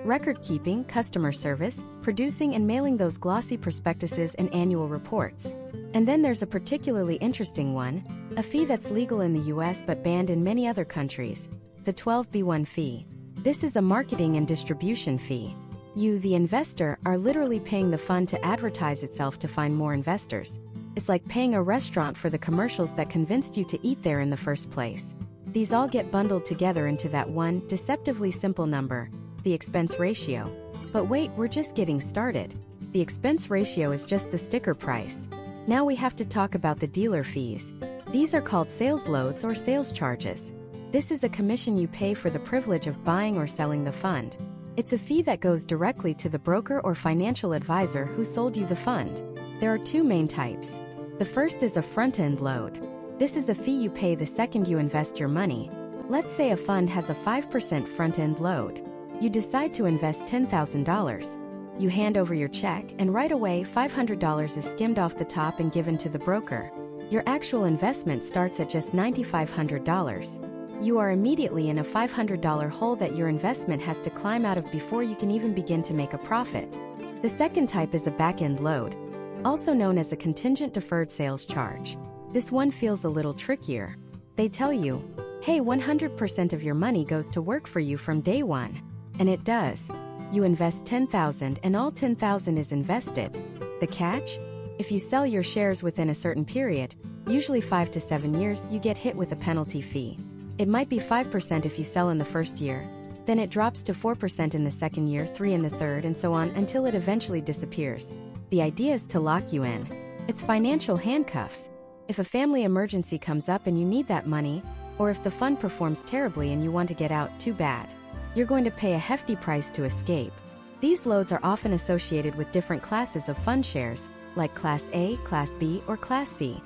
Record keeping, customer service, producing and mailing those glossy prospectuses and annual reports. And then there's a particularly interesting one, a fee that's legal in the US but banned in many other countries, the 12B1 fee. This is a marketing and distribution fee. You, the investor, are literally paying the fund to advertise itself to find more investors. It's like paying a restaurant for the commercials that convinced you to eat there in the first place. These all get bundled together into that one, deceptively simple number, the expense ratio. But wait, we're just getting started. The expense ratio is just the sticker price. Now we have to talk about the dealer fees. These are called sales loads or sales charges. This is a commission you pay for the privilege of buying or selling the fund. It's a fee that goes directly to the broker or financial advisor who sold you the fund. There are two main types. The first is a front-end load. This is a fee you pay the second you invest your money. Let's say a fund has a 5% front-end load. You decide to invest $10,000. You hand over your check, and right away $500 is skimmed off the top and given to the broker. Your actual investment starts at just $9,500. You are immediately in a $500 hole that your investment has to climb out of before you can even begin to make a profit. The second type is a back-end load, also known as a contingent deferred sales charge. This one feels a little trickier. They tell you, hey, 100% of your money goes to work for you from day one. And it does. You invest $10,000 and all $10,000 is invested. The catch? If you sell your shares within a certain period, usually 5 to 7 years, you get hit with a penalty fee. It might be 5% if you sell in the first year, then it drops to 4% in the second year, 3% in the third, and so on until it eventually disappears. The idea is to lock you in. It's financial handcuffs. If a family emergency comes up and you need that money, or if the fund performs terribly and you want to get out, too bad. You're going to pay a hefty price to escape. These loads are often associated with different classes of fund shares, like Class A, Class B, or Class C.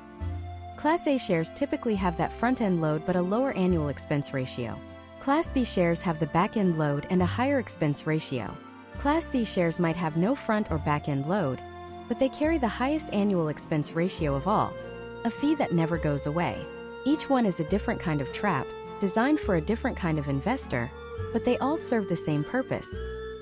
Class A shares typically have that front-end load but a lower annual expense ratio. Class B shares have the back-end load and a higher expense ratio. Class C shares might have no front or back-end load, but they carry the highest annual expense ratio of all, a fee that never goes away. Each one is a different kind of trap, designed for a different kind of investor, but they all serve the same purpose: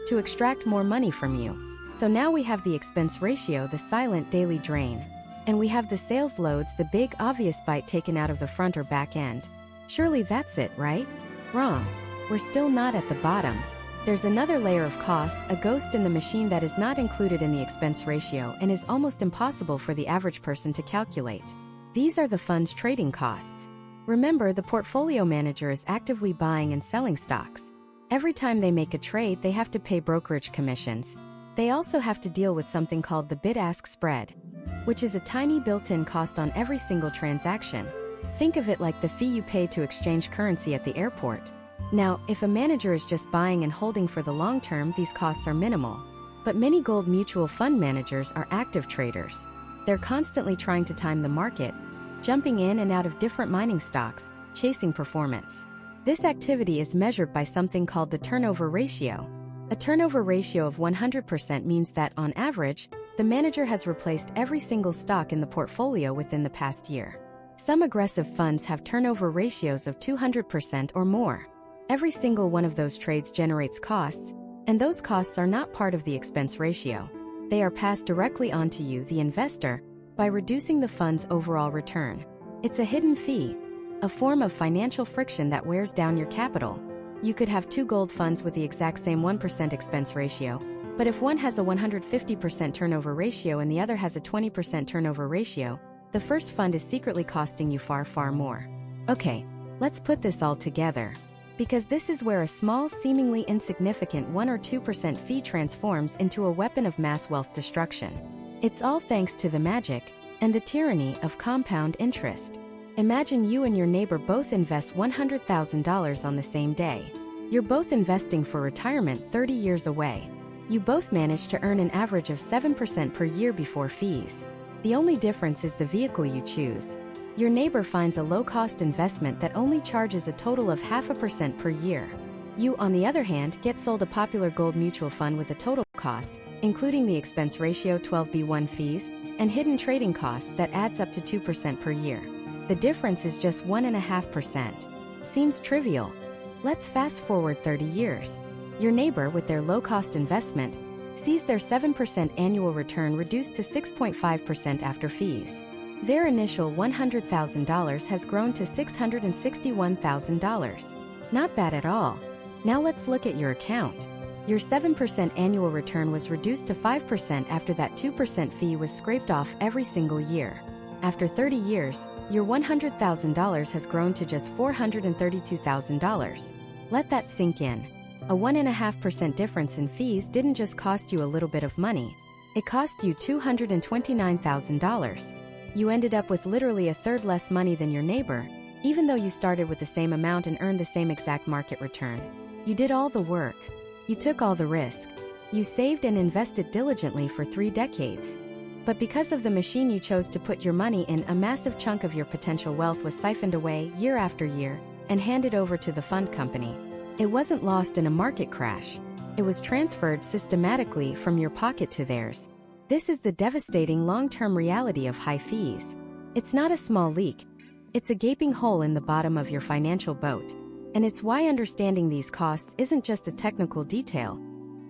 to extract more money from you. So now we have the expense ratio, the silent daily drain. And we have the sales loads, the big obvious bite taken out of the front or back end. Surely that's it, right? Wrong. We're still not at the bottom. There's another layer of costs, a ghost in the machine that is not included in the expense ratio and is almost impossible for the average person to calculate. These are the fund's trading costs. Remember, the portfolio manager is actively buying and selling stocks. Every time they make a trade, they have to pay brokerage commissions. They also have to deal with something called the bid-ask spread, which is a tiny built-in cost on every single transaction. Think of it like the fee you pay to exchange currency at the airport. Now, if a manager is just buying and holding for the long term, these costs are minimal. But many gold mutual fund managers are active traders. They're constantly trying to time the market, jumping in and out of different mining stocks, chasing performance. This activity is measured by something called the turnover ratio. A turnover ratio of 100% means that, on average, the manager has replaced every single stock in the portfolio within the past year. Some aggressive funds have turnover ratios of 200% or more. Every single one of those trades generates costs, and those costs are not part of the expense ratio. They are passed directly on to you, the investor, by reducing the fund's overall return. It's a hidden fee, a form of financial friction that wears down your capital. You could have two gold funds with the exact same 1% expense ratio, but if one has a 150% turnover ratio and the other has a 20% turnover ratio, the first fund is secretly costing you far, far more. Okay, let's put this all together. Because this is where a small, seemingly insignificant 1 or 2% fee transforms into a weapon of mass wealth destruction. It's all thanks to the magic and the tyranny of compound interest. Imagine you and your neighbor both invest $100,000 on the same day. You're both investing for retirement 30 years away. You both manage to earn an average of 7% per year before fees. The only difference is the vehicle you choose. Your neighbor finds a low-cost investment that only charges a total of 0.5% per year. You, on the other hand, get sold a popular gold mutual fund with a total cost, including the expense ratio 12b1 fees, and hidden trading costs that adds up to 2% per year. The difference is just 1.5%. Seems trivial. Let's fast forward 30 years. Your neighbor, with their low-cost investment, sees their 7% annual return reduced to 6.5% after fees. Their initial $100,000 has grown to $661,000. Not bad at all. Now let's look at your account. Your 7% annual return was reduced to 5% after that 2% fee was scraped off every single year. After 30 years, your $100,000 has grown to just $432,000. Let that sink in. A 1.5% difference in fees didn't just cost you a little bit of money. It cost you $229,000. You ended up with literally a third less money than your neighbor, even though you started with the same amount and earned the same exact market return. You did all the work. You took all the risk. You saved and invested diligently for 3 decades. But because of the machine you chose to put your money in, a massive chunk of your potential wealth was siphoned away year after year and handed over to the fund company. It wasn't lost in a market crash. It was transferred systematically from your pocket to theirs. This is the devastating long-term reality of high fees. It's not a small leak. It's a gaping hole in the bottom of your financial boat. And it's why understanding these costs isn't just a technical detail.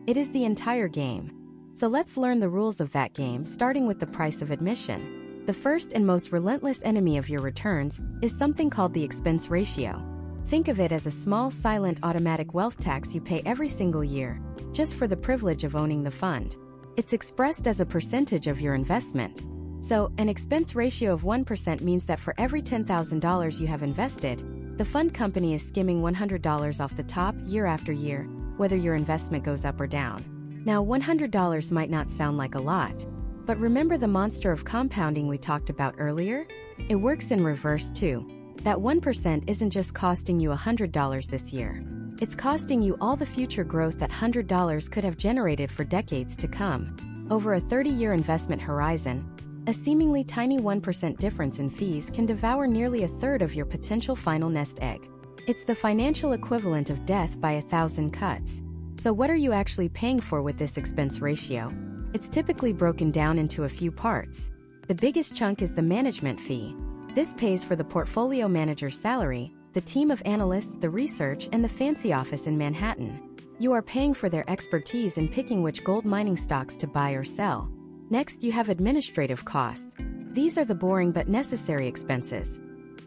It is the entire game. So let's learn the rules of that game, starting with the price of admission. The first and most relentless enemy of your returns is something called the expense ratio. Think of it as a small, silent, automatic wealth tax you pay every single year, just for the privilege of owning the fund. It's expressed as a percentage of your investment. So, an expense ratio of 1% means that for every $10,000 you have invested, the fund company is skimming $100 off the top year after year, whether your investment goes up or down. Now, $100 might not sound like a lot, but remember the monster of compounding we talked about earlier? It works in reverse too. That 1% isn't just costing you $100 this year. It's costing you all the future growth that $100 could have generated for decades to come. Over a 30-year investment horizon, a seemingly tiny 1% difference in fees can devour nearly a third of your potential final nest egg. It's the financial equivalent of death by 1,000 cuts. So what are you actually paying for with this expense ratio? It's typically broken down into a few parts. The biggest chunk is the management fee. This pays for the portfolio manager's salary, the team of analysts, the research, and the fancy office in Manhattan. You are paying for their expertise in picking which gold mining stocks to buy or sell. Next, you have administrative costs. These are the boring but necessary expenses.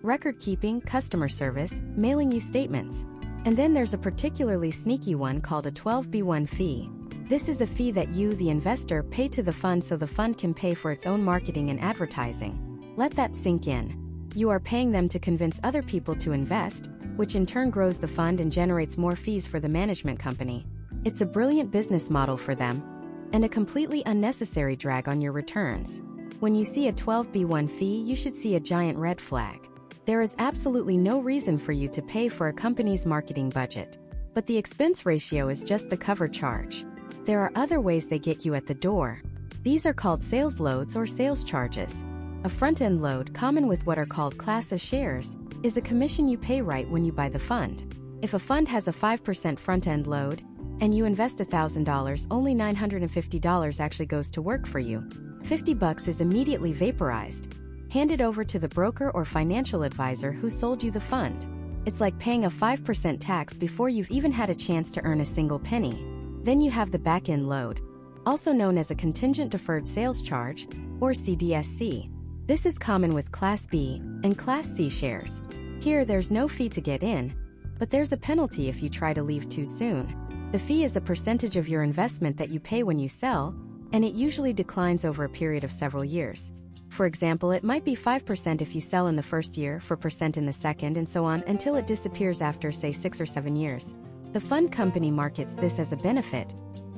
Record keeping, customer service, mailing you statements. And then there's a particularly sneaky one called a 12b1 fee. This is a fee that you, the investor, pay to the fund so the fund can pay for its own marketing and advertising. Let that sink in. You are paying them to convince other people to invest, which in turn grows the fund and generates more fees for the management company. It's a brilliant business model for them, and a completely unnecessary drag on your returns. When you see a 12b1 fee, you should see a giant red flag. There is absolutely no reason for you to pay for a company's marketing budget. But the expense ratio is just the cover charge. There are other ways they get you at the door. These are called sales loads or sales charges. A front-end load, common with what are called Class A shares, is a commission you pay right when you buy the fund. If a fund has a 5% front-end load, and you invest $1,000, only $950 actually goes to work for you. $50 is immediately vaporized, handed over to the broker or financial advisor who sold you the fund. It's like paying a 5% tax before you've even had a chance to earn a single penny. Then you have the back-end load, also known as a contingent deferred sales charge, or CDSC. This is common with Class B and Class C shares. Here, there's no fee to get in, but there's a penalty if you try to leave too soon. The fee is a percentage of your investment that you pay when you sell, and it usually declines over a period of several years. For example, it might be 5% if you sell in the first year, 4% in the second, and so on until it disappears after, say, 6 or 7 years. The fund company markets this as a benefit,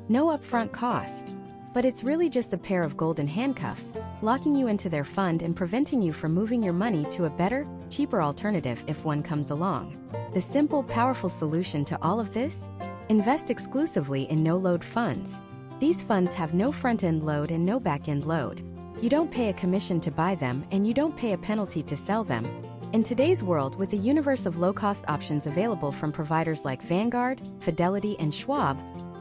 no upfront cost. But it's really just a pair of golden handcuffs, locking you into their fund and preventing you from moving your money to a better, cheaper alternative if one comes along. The simple, powerful solution to all of this? Invest exclusively in no-load funds. These funds have no front-end load and no back-end load. You don't pay a commission to buy them, and you don't pay a penalty to sell them. In today's world, with a universe of low-cost options available from providers like Vanguard, Fidelity, and Schwab,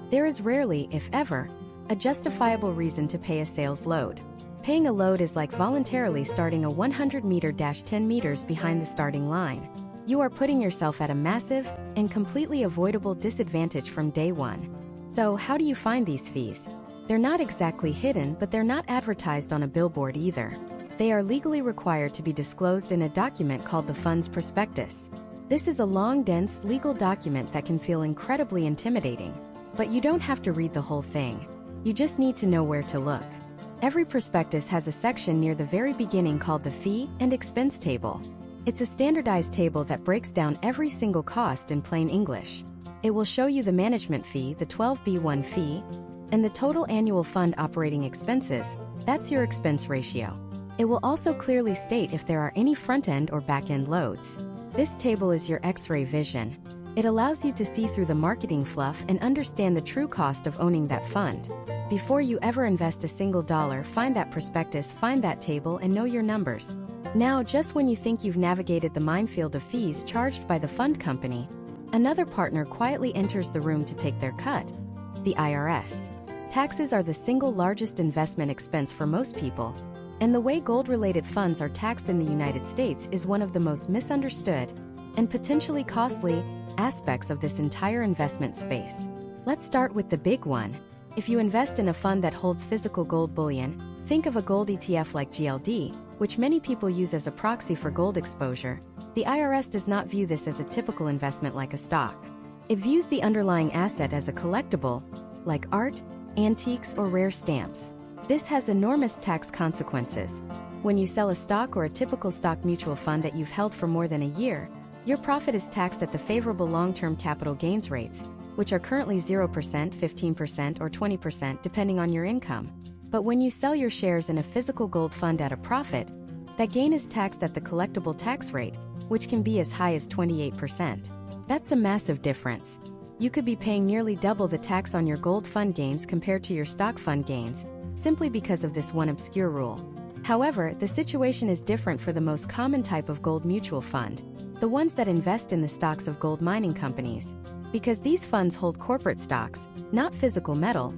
there is rarely, if ever, a justifiable reason to pay a sales load. Paying a load is like voluntarily starting a 100-meter-10 meters behind the starting line. You are putting yourself at a massive and completely avoidable disadvantage from day one. So, how do you find these fees? They're not exactly hidden, but they're not advertised on a billboard either. They are legally required to be disclosed in a document called the fund's prospectus. This is a long, dense, legal document that can feel incredibly intimidating. But you don't have to read the whole thing. You just need to know where to look. Every prospectus has a section near the very beginning called the Fee and Expense Table. It's a standardized table that breaks down every single cost in plain English. It will show you the management fee, the 12B1 fee, and the total annual fund operating expenses. That's your expense ratio. It will also clearly state if there are any front-end or back-end loads. This table is your X-ray vision. It allows you to see through the marketing fluff and understand the true cost of owning that fund. Before you ever invest a single dollar, find that prospectus, find that table, and know your numbers. Now, just when you think you've navigated the minefield of fees charged by the fund company, another partner quietly enters the room to take their cut: the IRS. Taxes are the single largest investment expense for most people, and the way gold-related funds are taxed in the United States is one of the most misunderstood and potentially costly aspects of this entire investment space. Let's start with the big one. If you invest in a fund that holds physical gold bullion, think of a gold ETF like GLD, which many people use as a proxy for gold exposure. The IRS does not view this as a typical investment like a stock. It views the underlying asset as a collectible, like art, antiques, or rare stamps. This has enormous tax consequences. When you sell a stock or a typical stock mutual fund that you've held for more than a year, your profit is taxed at the favorable long-term capital gains rates, which are currently 0%, 15%, or 20% depending on your income. But when you sell your shares in a physical gold fund at a profit, that gain is taxed at the collectible tax rate, which can be as high as 28%. That's a massive difference. You could be paying nearly double the tax on your gold fund gains compared to your stock fund gains, simply because of this one obscure rule. However, the situation is different for the most common type of gold mutual fund, the ones that invest in the stocks of gold mining companies. Because these funds hold corporate stocks, not physical metal,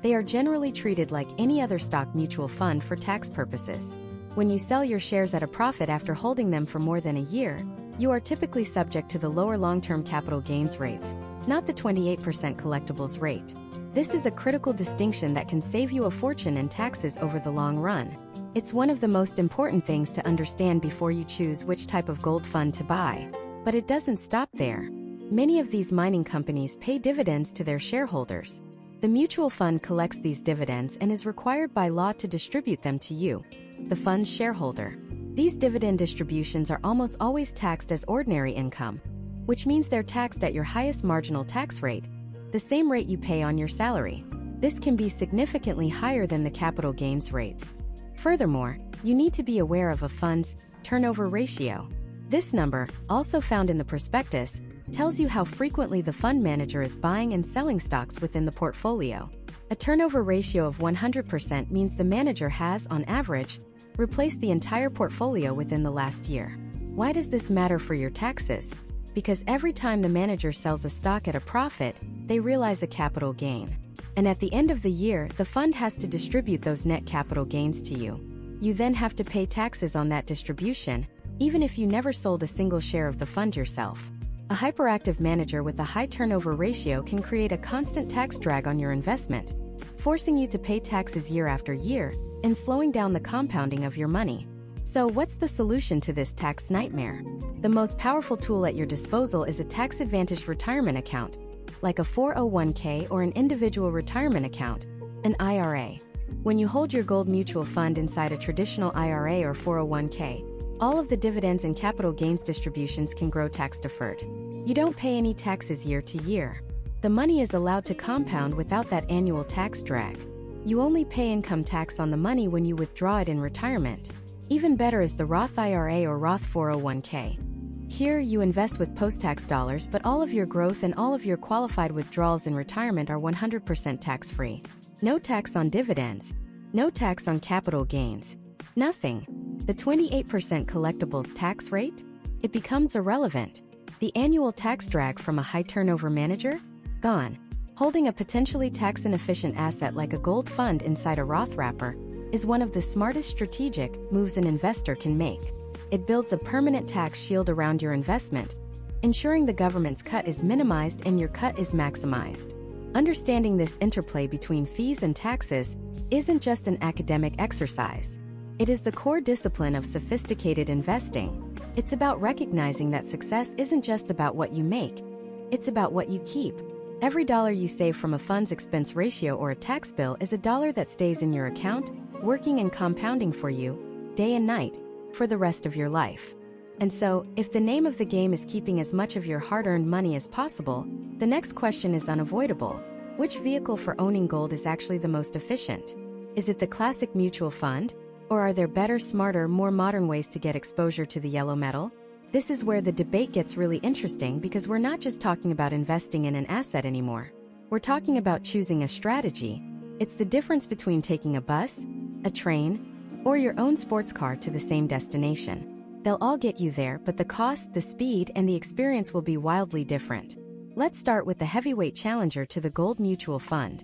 they are generally treated like any other stock mutual fund for tax purposes. When you sell your shares at a profit after holding them for more than a year, you are typically subject to the lower long-term capital gains rates, not the 28% collectibles rate. This is a critical distinction that can save you a fortune in taxes over the long run. It's one of the most important things to understand before you choose which type of gold fund to buy. But it doesn't stop there. Many of these mining companies pay dividends to their shareholders. The mutual fund collects these dividends and is required by law to distribute them to you, the fund's shareholder. These dividend distributions are almost always taxed as ordinary income, which means they're taxed at your highest marginal tax rate, the same rate you pay on your salary. This can be significantly higher than the capital gains rates. Furthermore, you need to be aware of a fund's turnover ratio. This number, also found in the prospectus, tells you how frequently the fund manager is buying and selling stocks within the portfolio. A turnover ratio of 100% means the manager has, on average, replaced the entire portfolio within the last year. Why does this matter for your taxes? Because every time the manager sells a stock at a profit, they realize a capital gain. And at the end of the year, the fund has to distribute those net capital gains to you. You then have to pay taxes on that distribution, even if you never sold a single share of the fund yourself. A hyperactive manager with a high turnover ratio can create a constant tax drag on your investment, forcing you to pay taxes year after year and slowing down the compounding of your money. So what's the solution to this tax nightmare? The most powerful tool at your disposal is a tax-advantaged retirement account, like a 401k or an individual retirement account, an IRA. When you hold your gold mutual fund inside a traditional IRA or 401k, all of the dividends and capital gains distributions can grow tax-deferred. You don't pay any taxes year to year. The money is allowed to compound without that annual tax drag. You only pay income tax on the money when you withdraw it in retirement. Even better is the Roth IRA or Roth 401k. Here, you invest with post-tax dollars, but all of your growth and all of your qualified withdrawals in retirement are 100% tax-free. No tax on dividends. No tax on capital gains. Nothing. The 28% collectibles tax rate? It becomes irrelevant. The annual tax drag from a high-turnover manager? Gone. Holding a potentially tax-inefficient asset like a gold fund inside a Roth wrapper is one of the smartest strategic moves an investor can make. It builds a permanent tax shield around your investment, ensuring the government's cut is minimized and your cut is maximized. Understanding this interplay between fees and taxes isn't just an academic exercise. It is the core discipline of sophisticated investing. It's about recognizing that success isn't just about what you make, it's about what you keep. Every dollar you save from a fund's expense ratio or a tax bill is a dollar that stays in your account, working and compounding for you, day and night, for the rest of your life. And so, if the name of the game is keeping as much of your hard-earned money as possible, the next question is unavoidable. Which vehicle for owning gold is actually the most efficient? Is it the classic mutual fund? Or are there better, smarter, more modern ways to get exposure to the yellow metal? This is where the debate gets really interesting, because we're not just talking about investing in an asset anymore. We're talking about choosing a strategy. It's the difference between taking a bus, a train, or your own sports car to the same destination. They'll all get you there, but the cost, the speed, and the experience will be wildly different. Let's start with the heavyweight challenger to the gold mutual fund.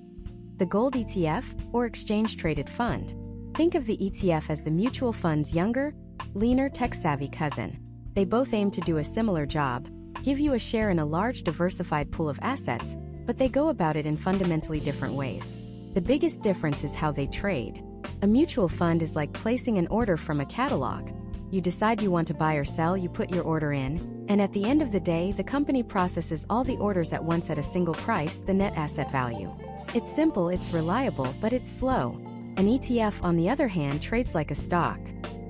The gold ETF, or exchange-traded fund. Think of the ETF as the mutual fund's younger, leaner, tech-savvy cousin. They both aim to do a similar job, give you a share in a large diversified pool of assets, but they go about it in fundamentally different ways. The biggest difference is how they trade. A mutual fund is like placing an order from a catalog. You decide you want to buy or sell, you put your order in, and at the end of the day, the company processes all the orders at once at a single price, the net asset value. It's simple, it's reliable, but it's slow. An ETF, on the other hand, trades like a stock.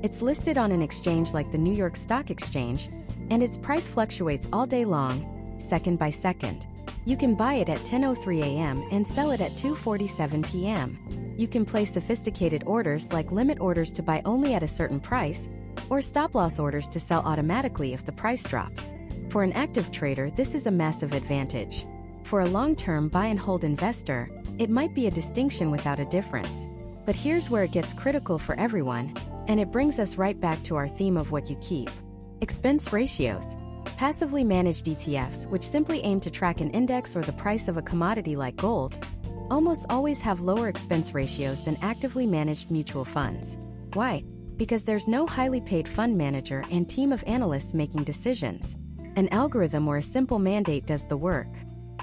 It's listed on an exchange like the New York Stock Exchange, and its price fluctuates all day long, second by second. You can buy it at 10:03 a.m. and sell it at 2:47 p.m. You can place sophisticated orders like limit orders to buy only at a certain price, or stop-loss orders to sell automatically if the price drops. For an active trader, this is a massive advantage. For a long-term buy-and-hold investor, it might be a distinction without a difference. But here's where it gets critical for everyone, and it brings us right back to our theme of what you keep. Expense ratios. Passively managed ETFs, which simply aim to track an index or the price of a commodity like gold, almost always have lower expense ratios than actively managed mutual funds. Why? Because there's no highly paid fund manager and team of analysts making decisions. An algorithm or a simple mandate does the work.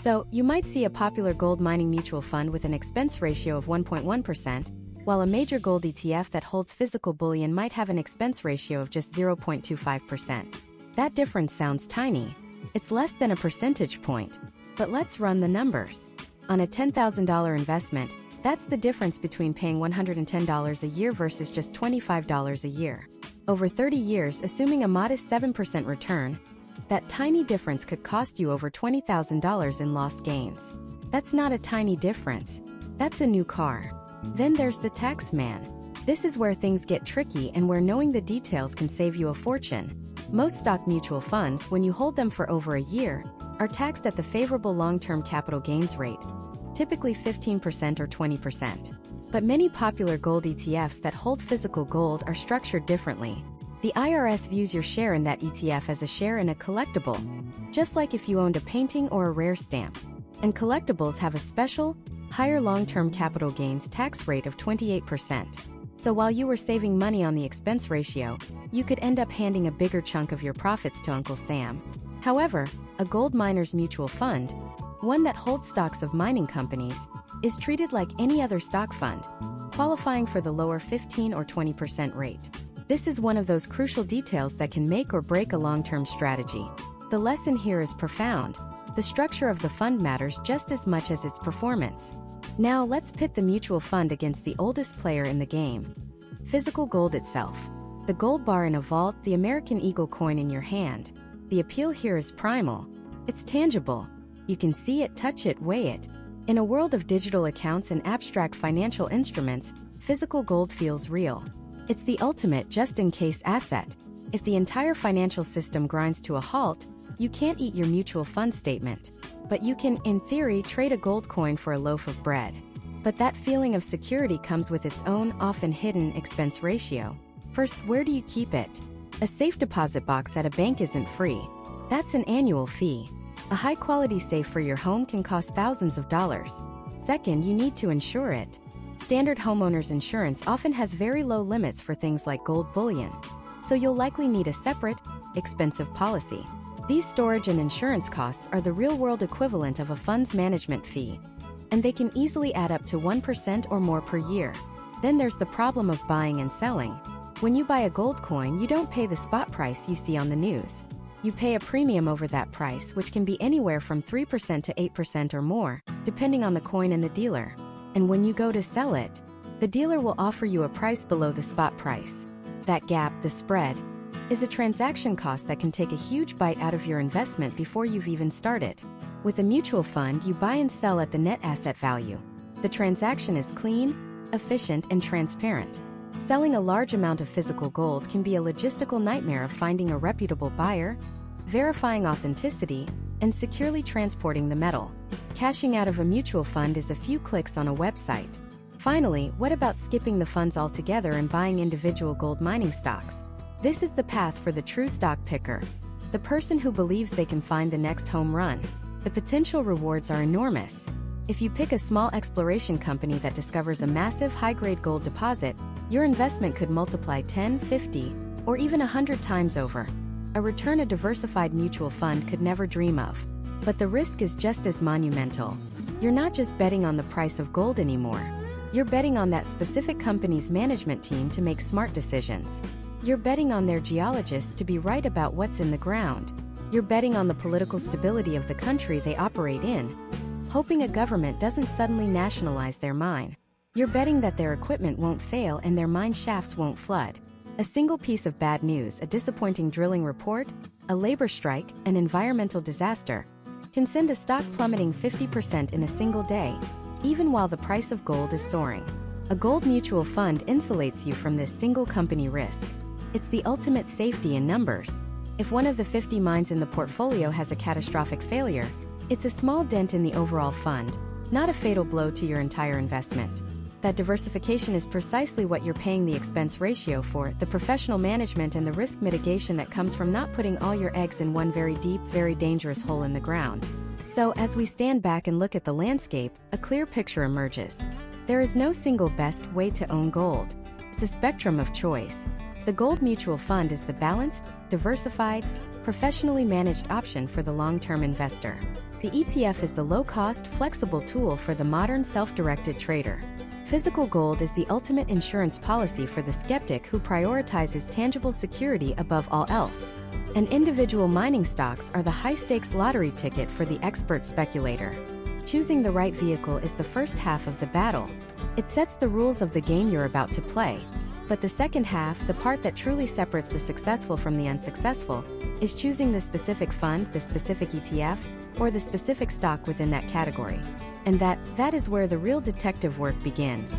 So, you might see a popular gold mining mutual fund with an expense ratio of 1.1%, while a major gold ETF that holds physical bullion might have an expense ratio of just 0.25%. That difference sounds tiny. It's less than a percentage point. But let's run the numbers. On a $10,000 investment, that's the difference between paying $110 a year versus just $25 a year. Over 30 years, assuming a modest 7% return, that tiny difference could cost you over $20,000 in lost gains. That's not a tiny difference. That's a new car. Then there's the tax man. This is where things get tricky and where knowing the details can save you a fortune. Most stock mutual funds, when you hold them for over a year, are taxed at the favorable long-term capital gains rate, typically 15% or 20%. But many popular gold ETFs that hold physical gold are structured differently. The IRS views your share in that ETF as a share in a collectible, just like if you owned a painting or a rare stamp. And collectibles have a special, higher long-term capital gains tax rate of 28%. So while you were saving money on the expense ratio, you could end up handing a bigger chunk of your profits to Uncle Sam. However, a gold miner's mutual fund, one that holds stocks of mining companies, is treated like any other stock fund, qualifying for the lower 15 or 20% rate. This is one of those crucial details that can make or break a long-term strategy. The lesson here is profound. The structure of the fund matters just as much as its performance. Now let's pit the mutual fund against the oldest player in the game. Physical gold itself. The gold bar in a vault, the American Eagle coin in your hand. The appeal here is primal. It's tangible. You can see it, touch it, weigh it. In a world of digital accounts and abstract financial instruments, physical gold feels real. It's the ultimate just-in-case asset. If the entire financial system grinds to a halt, you can't eat your mutual fund statement. But you can, in theory, trade a gold coin for a loaf of bread. But that feeling of security comes with its own, often hidden, expense ratio. First, where do you keep it? A safe deposit box at a bank isn't free. That's an annual fee. A high-quality safe for your home can cost thousands of dollars. Second, you need to insure it. Standard homeowners insurance often has very low limits for things like gold bullion, so you'll likely need a separate, expensive policy. These storage and insurance costs are the real-world equivalent of a fund's management fee, and they can easily add up to 1% or more per year. Then there's the problem of buying and selling. When you buy a gold coin, you don't pay the spot price you see on the news. You pay a premium over that price, which can be anywhere from 3% to 8% or more, depending on the coin and the dealer. And when you go to sell it, the dealer will offer you a price below the spot price. That gap, the spread, is a transaction cost that can take a huge bite out of your investment before you've even started. With a mutual fund, you buy and sell at the net asset value. The transaction is clean, efficient, and transparent. Selling a large amount of physical gold can be a logistical nightmare of finding a reputable buyer, verifying authenticity, and securely transporting the metal. Cashing out of a mutual fund is a few clicks on a website. Finally, what about skipping the funds altogether and buying individual gold mining stocks? This is the path for the true stock picker, the person who believes they can find the next home run. The potential rewards are enormous. If you pick a small exploration company that discovers a massive high-grade gold deposit, your investment could multiply 10, 50, or even 100 times over. A return a diversified mutual fund could never dream of. But the risk is just as monumental. You're not just betting on the price of gold anymore. You're betting on that specific company's management team to make smart decisions. You're betting on their geologists to be right about what's in the ground. You're betting on the political stability of the country they operate in, hoping a government doesn't suddenly nationalize their mine. You're betting that their equipment won't fail and their mine shafts won't flood. A single piece of bad news, a disappointing drilling report, a labor strike, an environmental disaster, can send a stock plummeting 50% in a single day, even while the price of gold is soaring. A gold mutual fund insulates you from this single company risk. It's the ultimate safety in numbers. If one of the 50 mines in the portfolio has a catastrophic failure, it's a small dent in the overall fund, not a fatal blow to your entire investment. That diversification is precisely what you're paying the expense ratio for, the professional management and the risk mitigation that comes from not putting all your eggs in one very deep, very dangerous hole in the ground. So, as we stand back and look at the landscape, a clear picture emerges. There is no single best way to own gold. It's a spectrum of choice. The gold mutual fund is the balanced, diversified, professionally managed option for the long-term investor. The ETF is the low-cost, flexible tool for the modern self-directed trader. Physical gold is the ultimate insurance policy for the skeptic who prioritizes tangible security above all else. And individual mining stocks are the high-stakes lottery ticket for the expert speculator. Choosing the right vehicle is the first half of the battle. It sets the rules of the game you're about to play. But the second half, the part that truly separates the successful from the unsuccessful, is choosing the specific fund, the specific ETF, or the specific stock within that category. And that is where the real detective work begins.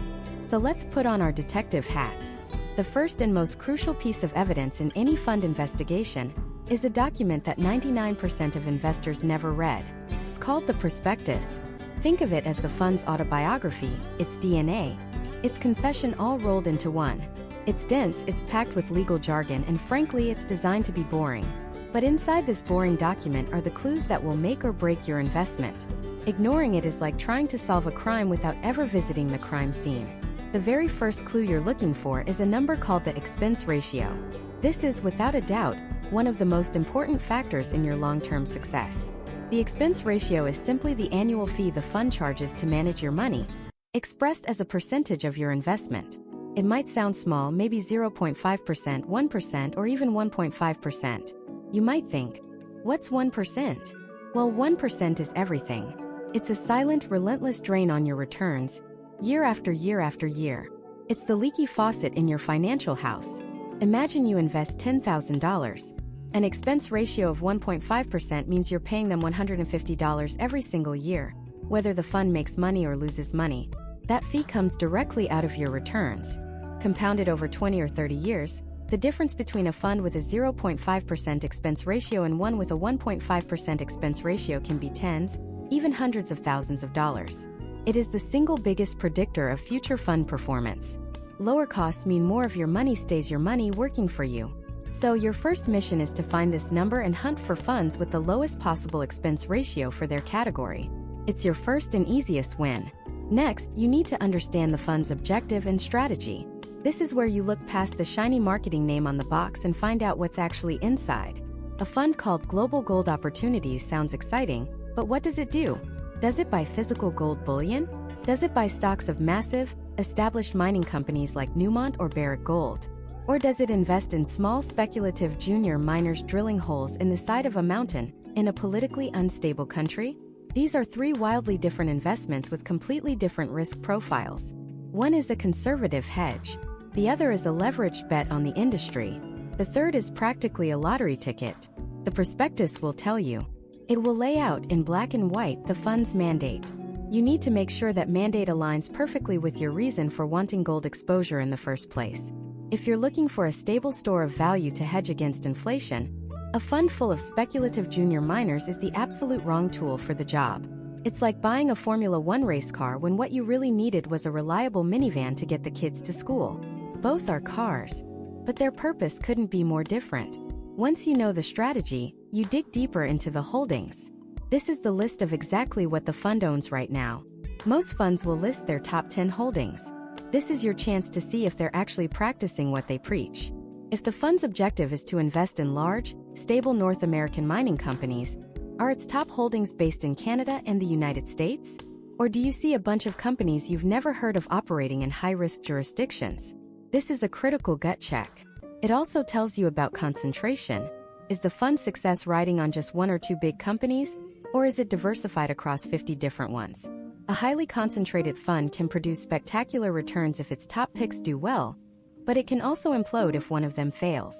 So let's put on our detective hats. The first and most crucial piece of evidence in any fund investigation is a document that 99% of investors never read. It's called the prospectus. Think of it as the fund's autobiography, its DNA, its confession all rolled into one. It's dense, it's packed with legal jargon, and frankly, it's designed to be boring. But inside this boring document are the clues that will make or break your investment. Ignoring it is like trying to solve a crime without ever visiting the crime scene. The very first clue you're looking for is a number called the expense ratio. This is, without a doubt, one of the most important factors in your long-term success. The expense ratio is simply the annual fee the fund charges to manage your money, expressed as a percentage of your investment. It might sound small, maybe 0.5%, 1%, or even 1.5%. You might think, what's 1%? Well, 1% is everything. It's a silent, relentless drain on your returns, year after year after year. It's the leaky faucet in your financial house. Imagine you invest $10,000. An expense ratio of 1.5% means you're paying them $150 every single year. Whether the fund makes money or loses money, that fee comes directly out of your returns. Compounded over 20 or 30 years, the difference between a fund with a 0.5% expense ratio and one with a 1.5% expense ratio can be tens, even hundreds of thousands of dollars. It is the single biggest predictor of future fund performance. Lower costs mean more of your money stays your money working for you. So your first mission is to find this number and hunt for funds with the lowest possible expense ratio for their category. It's your first and easiest win. Next, you need to understand the fund's objective and strategy. This is where you look past the shiny marketing name on the box and find out what's actually inside. A fund called Global Gold Opportunities sounds exciting, but what does it do? Does it buy physical gold bullion? Does it buy stocks of massive, established mining companies like Newmont or Barrick Gold? Or does it invest in small speculative junior miners drilling holes in the side of a mountain in a politically unstable country? These are three wildly different investments with completely different risk profiles. One is a conservative hedge. The other is a leveraged bet on the industry. The third is practically a lottery ticket. The prospectus will tell you. It will lay out in black and white the fund's mandate. You need to make sure that mandate aligns perfectly with your reason for wanting gold exposure in the first place. If you're looking for a stable store of value to hedge against inflation, a fund full of speculative junior miners is the absolute wrong tool for the job. It's like buying a Formula One race car when what you really needed was a reliable minivan to get the kids to school. Both are cars, but their purpose couldn't be more different. Once you know the strategy, you dig deeper into the holdings. This is the list of exactly what the fund owns right now. Most funds will list their top 10 holdings. This is your chance to see if they're actually practicing what they preach. If the fund's objective is to invest in large, stable North American mining companies, are its top holdings based in Canada and the United States? Or do you see a bunch of companies you've never heard of operating in high-risk jurisdictions? This is a critical gut check. It also tells you about concentration. Is the fund's success riding on just one or two big companies, or is it diversified across 50 different ones? A highly concentrated fund can produce spectacular returns if its top picks do well, but it can also implode if one of them fails.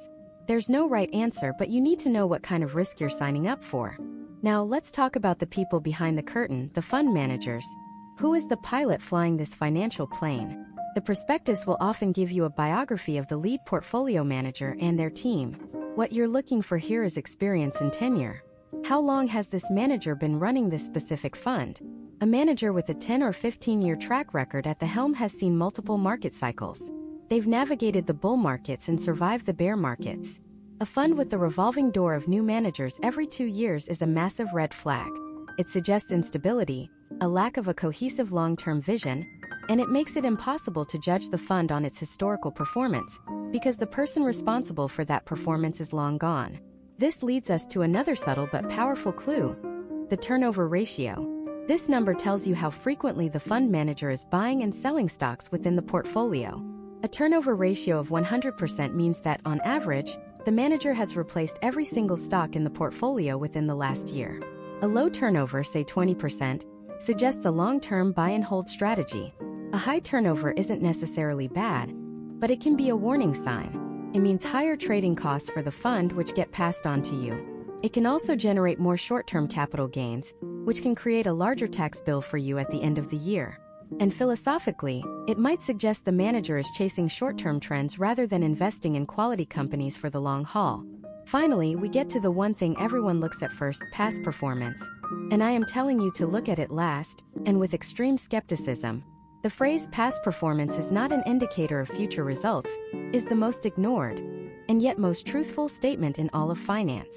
There's no right answer, but you need to know what kind of risk you're signing up for. Now let's talk about the people behind the curtain, the fund managers. Who is the pilot flying this financial plane? The prospectus will often give you a biography of the lead portfolio manager and their team. What you're looking for here is experience and tenure. How long has this manager been running this specific fund? A manager with a 10 or 15-year track record at the helm has seen multiple market cycles. They've navigated the bull markets and survived the bear markets. A fund with the revolving door of new managers every 2 years is a massive red flag. It suggests instability, a lack of a cohesive long-term vision, and it makes it impossible to judge the fund on its historical performance, because the person responsible for that performance is long gone. This leads us to another subtle but powerful clue: the turnover ratio. This number tells you how frequently the fund manager is buying and selling stocks within the portfolio. A turnover ratio of 100% means that, on average, the manager has replaced every single stock in the portfolio within the last year. A low turnover, say 20%, suggests a long-term buy-and-hold strategy. A high turnover isn't necessarily bad, but it can be a warning sign. It means higher trading costs for the fund, which get passed on to you. It can also generate more short-term capital gains, which can create a larger tax bill for you at the end of the year. And philosophically, it might suggest the manager is chasing short-term trends rather than investing in quality companies for the long haul. Finally, we get to the one thing everyone looks at first: past performance. And I am telling you to look at it last, and with extreme skepticism. The phrase past performance is not an indicator of future results, is the most ignored, and yet most truthful statement in all of finance.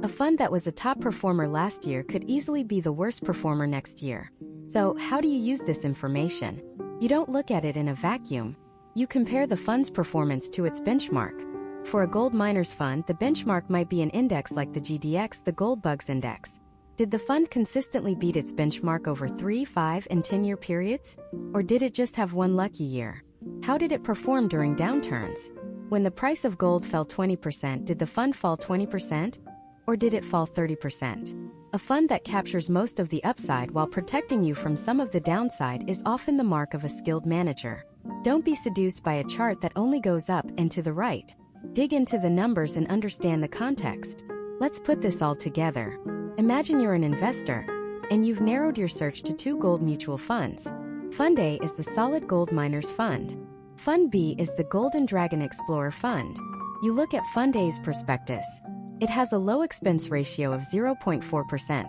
A fund that was a top performer last year could easily be the worst performer next year. So, how do you use this information? You don't look at it in a vacuum. You compare the fund's performance to its benchmark. For a gold miners fund, the benchmark might be an index like the GDX, the Gold Bugs Index. Did the fund consistently beat its benchmark over 3, 5, and 10-year periods? Or did it just have one lucky year? How did it perform during downturns? When the price of gold fell 20%, did the fund fall 20%? Or did it fall 30%? A fund that captures most of the upside while protecting you from some of the downside is often the mark of a skilled manager. Don't be seduced by a chart that only goes up and to the right. Dig into the numbers and understand the context. Let's put this all together. Imagine you're an investor, and you've narrowed your search to 2 gold mutual funds. Fund A is the Solid Gold Miners Fund. Fund B is the Golden Dragon Explorer Fund. You look at Fund A's prospectus. It has a low expense ratio of 0.4%.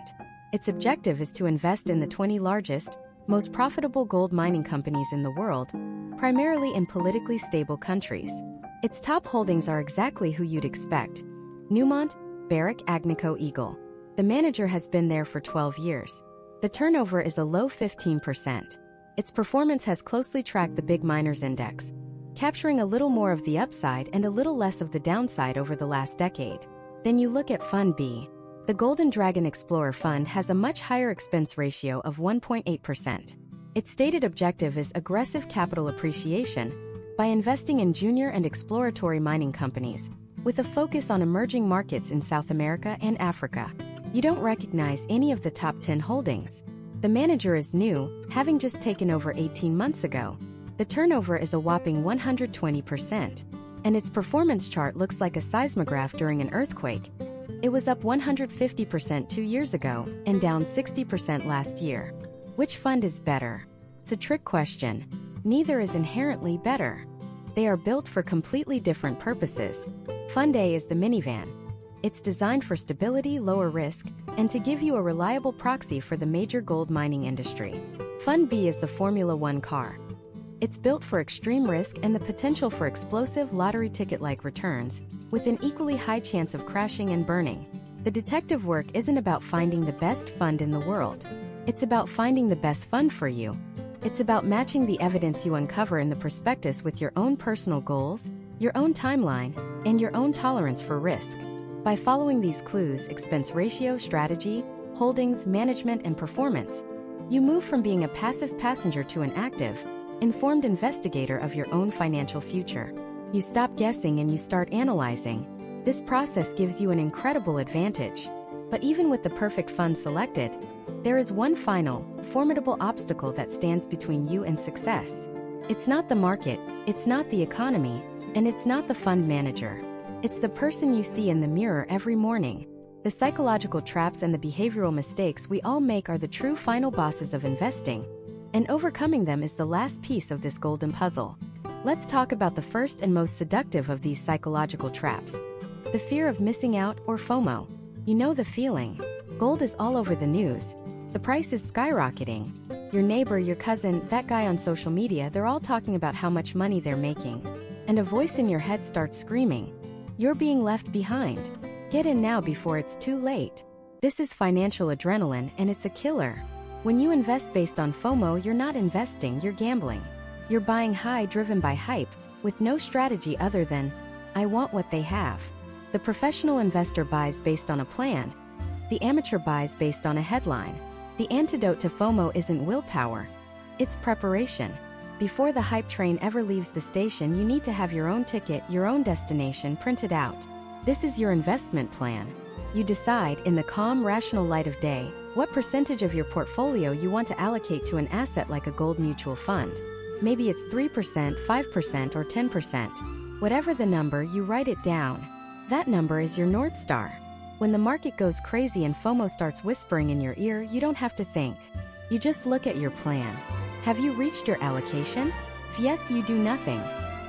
Its objective is to invest in the 20 largest, most profitable gold mining companies in the world, primarily in politically stable countries. Its top holdings are exactly who you'd expect: Newmont, Barrick, Agnico Eagle. The manager has been there for 12 years. The turnover is a low 15%. Its performance has closely tracked the big miners index, capturing a little more of the upside and a little less of the downside over the last decade. Then you look at Fund B. The Golden Dragon Explorer Fund has a much higher expense ratio of 1.8%. Its stated objective is aggressive capital appreciation by investing in junior and exploratory mining companies, with a focus on emerging markets in South America and Africa. You don't recognize any of the top 10 holdings. The manager is new, having just taken over 18 months ago. The turnover is a whopping 120%, and its performance chart looks like a seismograph during an earthquake. It was up 150% 2 years ago and down 60% last year. Which fund is better? It's a trick question. Neither is inherently better. They are built for completely different purposes. Fund A is the minivan. It's designed for stability, lower risk, and to give you a reliable proxy for the major gold mining industry. Fund B is the Formula One car. It's built for extreme risk and the potential for explosive lottery ticket-like returns, with an equally high chance of crashing and burning. The detective work isn't about finding the best fund in the world. It's about finding the best fund for you. It's about matching the evidence you uncover in the prospectus with your own personal goals, your own timeline, and your own tolerance for risk. By following these clues: expense ratio, strategy, holdings, management, and performance, you move from being a passive passenger to an active, informed investigator of your own financial future. You stop guessing and you start analyzing. This process gives you an incredible advantage. But even with the perfect fund selected, there is one final, formidable obstacle that stands between you and success. It's not the market, it's not the economy, and it's not the fund manager. It's the person you see in the mirror every morning. The psychological traps and the behavioral mistakes we all make are the true final bosses of investing, and overcoming them is the last piece of this golden puzzle. Let's talk about the first and most seductive of these psychological traps: the fear of missing out, or FOMO. You know the feeling. Gold is all over the news. The price is skyrocketing. Your neighbor, your cousin, that guy on social media, they're all talking about how much money they're making. And a voice in your head starts screaming, "You're being left behind. Get in now before it's too late." This is financial adrenaline, and it's a killer. When you invest based on FOMO, you're not investing, you're gambling. You're buying high, driven by hype, with no strategy other than, "I want what they have." The professional investor buys based on a plan. The amateur buys based on a headline. The antidote to FOMO isn't willpower, it's preparation. Before the hype train ever leaves the station, you need to have your own ticket, your own destination printed out. This is your investment plan. You decide, in the calm, rational light of day, what percentage of your portfolio you want to allocate to an asset like a gold mutual fund. Maybe it's 3%, 5%, or 10%. Whatever the number, you write it down. That number is your North Star. When the market goes crazy and FOMO starts whispering in your ear, you don't have to think. You just look at your plan. Have you reached your allocation? If yes, you do nothing.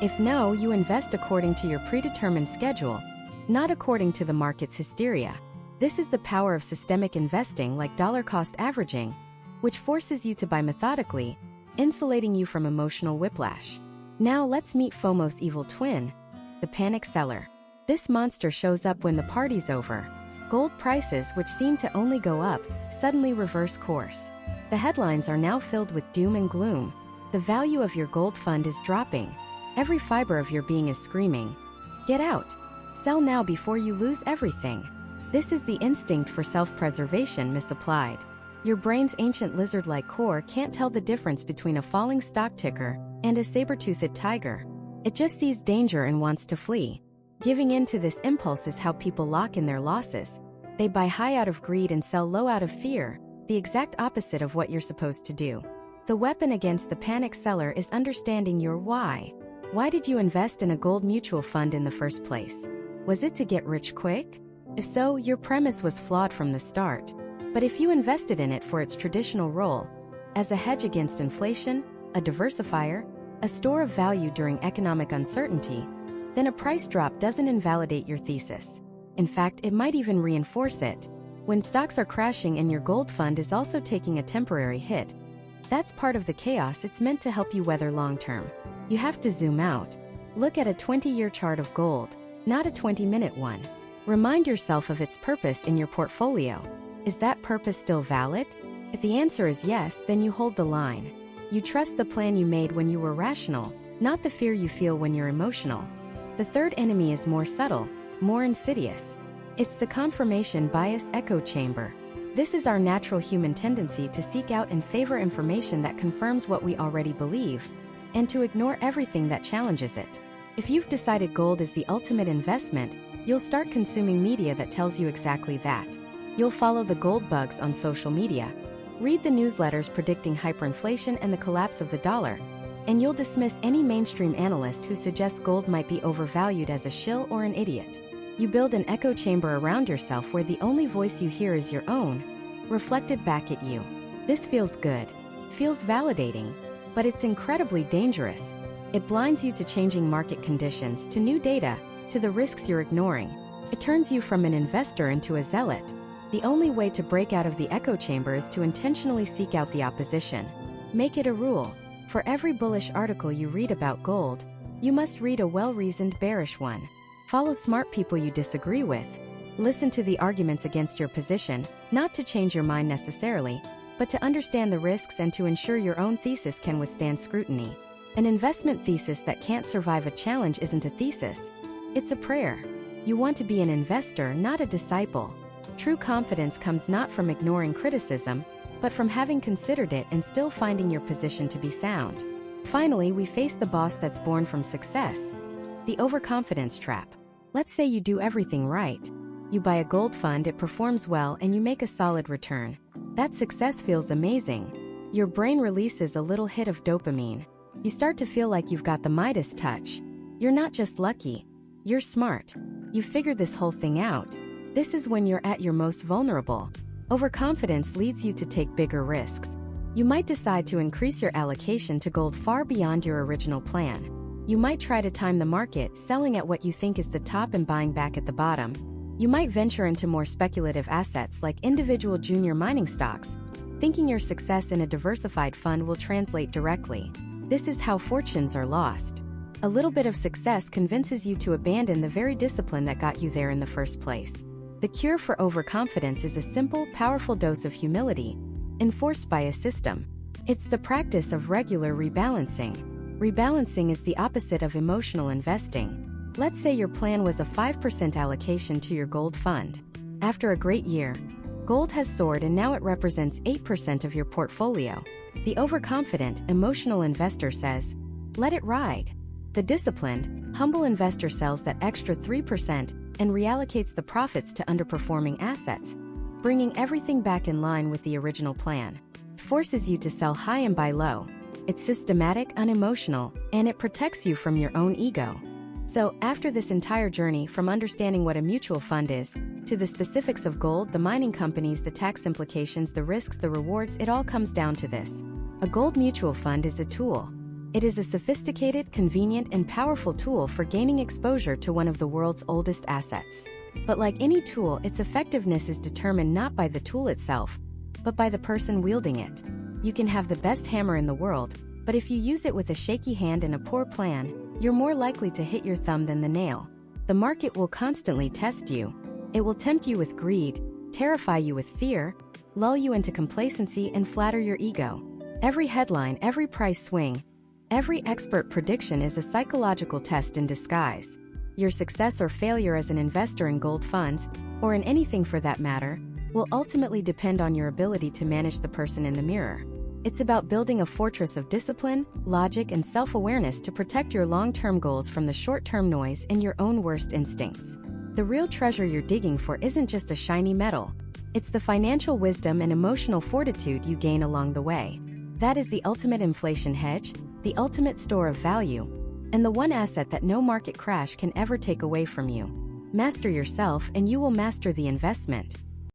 If no, you invest according to your predetermined schedule, not according to the market's hysteria. This is the power of systemic investing, like dollar-cost averaging, which forces you to buy methodically, insulating you from emotional whiplash. Now let's meet FOMO's evil twin, the panic seller. This monster shows up when the party's over. Gold prices, which seem to only go up, suddenly reverse course. The headlines are now filled with doom and gloom. The value of your gold fund is dropping. Every fiber of your being is screaming, "Get out! Sell now before you lose everything." This is the instinct for self-preservation misapplied. Your brain's ancient lizard-like core can't tell the difference between a falling stock ticker and a saber-toothed tiger. It just sees danger and wants to flee. Giving in to this impulse is how people lock in their losses. They buy high out of greed and sell low out of fear, the exact opposite of what you're supposed to do. The weapon against the panic seller is understanding your why. Why did you invest in a gold mutual fund in the first place? Was it to get rich quick? If so, your premise was flawed from the start. But if you invested in it for its traditional role, as a hedge against inflation, a diversifier, a store of value during economic uncertainty, then a price drop doesn't invalidate your thesis. In fact, it might even reinforce it. When stocks are crashing and your gold fund is also taking a temporary hit, that's part of the chaos. It's meant to help you weather long-term. You have to zoom out. Look at a 20-year chart of gold, not a 20-minute one. Remind yourself of its purpose in your portfolio. Is that purpose still valid? If the answer is yes, then you hold the line. You trust the plan you made when you were rational, not the fear you feel when you're emotional. The third enemy is more subtle, more insidious. It's the confirmation bias echo chamber. This is our natural human tendency to seek out and favor information that confirms what we already believe, and to ignore everything that challenges it. If you've decided gold is the ultimate investment, you'll start consuming media that tells you exactly that. You'll follow the gold bugs on social media, read the newsletters predicting hyperinflation and the collapse of the dollar, and you'll dismiss any mainstream analyst who suggests gold might be overvalued as a shill or an idiot. You build an echo chamber around yourself where the only voice you hear is your own, reflected back at you. This feels good, feels validating, but it's incredibly dangerous. It blinds you to changing market conditions, to new data, to the risks you're ignoring. It turns you from an investor into a zealot. The only way to break out of the echo chamber is to intentionally seek out the opposition. Make it a rule. For every bullish article you read about gold, you must read a well-reasoned bearish one. Follow smart people you disagree with. Listen to the arguments against your position, not to change your mind necessarily, but to understand the risks and to ensure your own thesis can withstand scrutiny. An investment thesis that can't survive a challenge isn't a thesis. It's a prayer. You want to be an investor, not a disciple. True confidence comes not from ignoring criticism, but from having considered it and still finding your position to be sound. Finally, we face the boss that's born from success, the overconfidence trap. Let's say you do everything right. You buy a gold fund, it performs well, and you make a solid return. That success feels amazing. Your brain releases a little hit of dopamine. You start to feel like you've got the Midas touch. You're not just lucky, you're smart. You figured this whole thing out. This is when you're at your most vulnerable. Overconfidence leads you to take bigger risks. You might decide to increase your allocation to gold far beyond your original plan. You might try to time the market, selling at what you think is the top and buying back at the bottom. You might venture into more speculative assets like individual junior mining stocks, thinking your success in a diversified fund will translate directly. This is how fortunes are lost. A little bit of success convinces you to abandon the very discipline that got you there in the first place. The cure for overconfidence is a simple, powerful dose of humility, enforced by a system. It's the practice of regular rebalancing. Rebalancing is the opposite of emotional investing. Let's say your plan was a 5% allocation to your gold fund. After a great year, gold has soared and now it represents 8% of your portfolio. The overconfident, emotional investor says, "Let it ride." The disciplined, humble investor sells that extra 3% and reallocates the profits to underperforming assets, bringing everything back in line with the original plan. It forces you to sell high and buy low. It's systematic, unemotional, and it protects you from your own ego. So, after this entire journey, from understanding what a mutual fund is, to the specifics of gold, the mining companies, the tax implications, the risks, the rewards, it all comes down to this. A gold mutual fund is a tool. It is a sophisticated, convenient, and powerful tool for gaining exposure to one of the world's oldest assets. But like any tool, its effectiveness is determined not by the tool itself, but by the person wielding it. You can have the best hammer in the world, but if you use it with a shaky hand and a poor plan, you're more likely to hit your thumb than the nail. The market will constantly test you. It will tempt you with greed, terrify you with fear, lull you into complacency, and flatter your ego. Every headline, every price swing, every expert prediction is a psychological test in disguise. Your success or failure as an investor in gold funds, or in anything for that matter, will ultimately depend on your ability to manage the person in the mirror. It's about building a fortress of discipline, logic, and self-awareness to protect your long-term goals from the short-term noise and your own worst instincts. The real treasure you're digging for isn't just a shiny metal. It's the financial wisdom and emotional fortitude you gain along the way. That is the ultimate inflation hedge, the ultimate store of value, and the one asset that no market crash can ever take away from you. Master yourself and you will master the investment.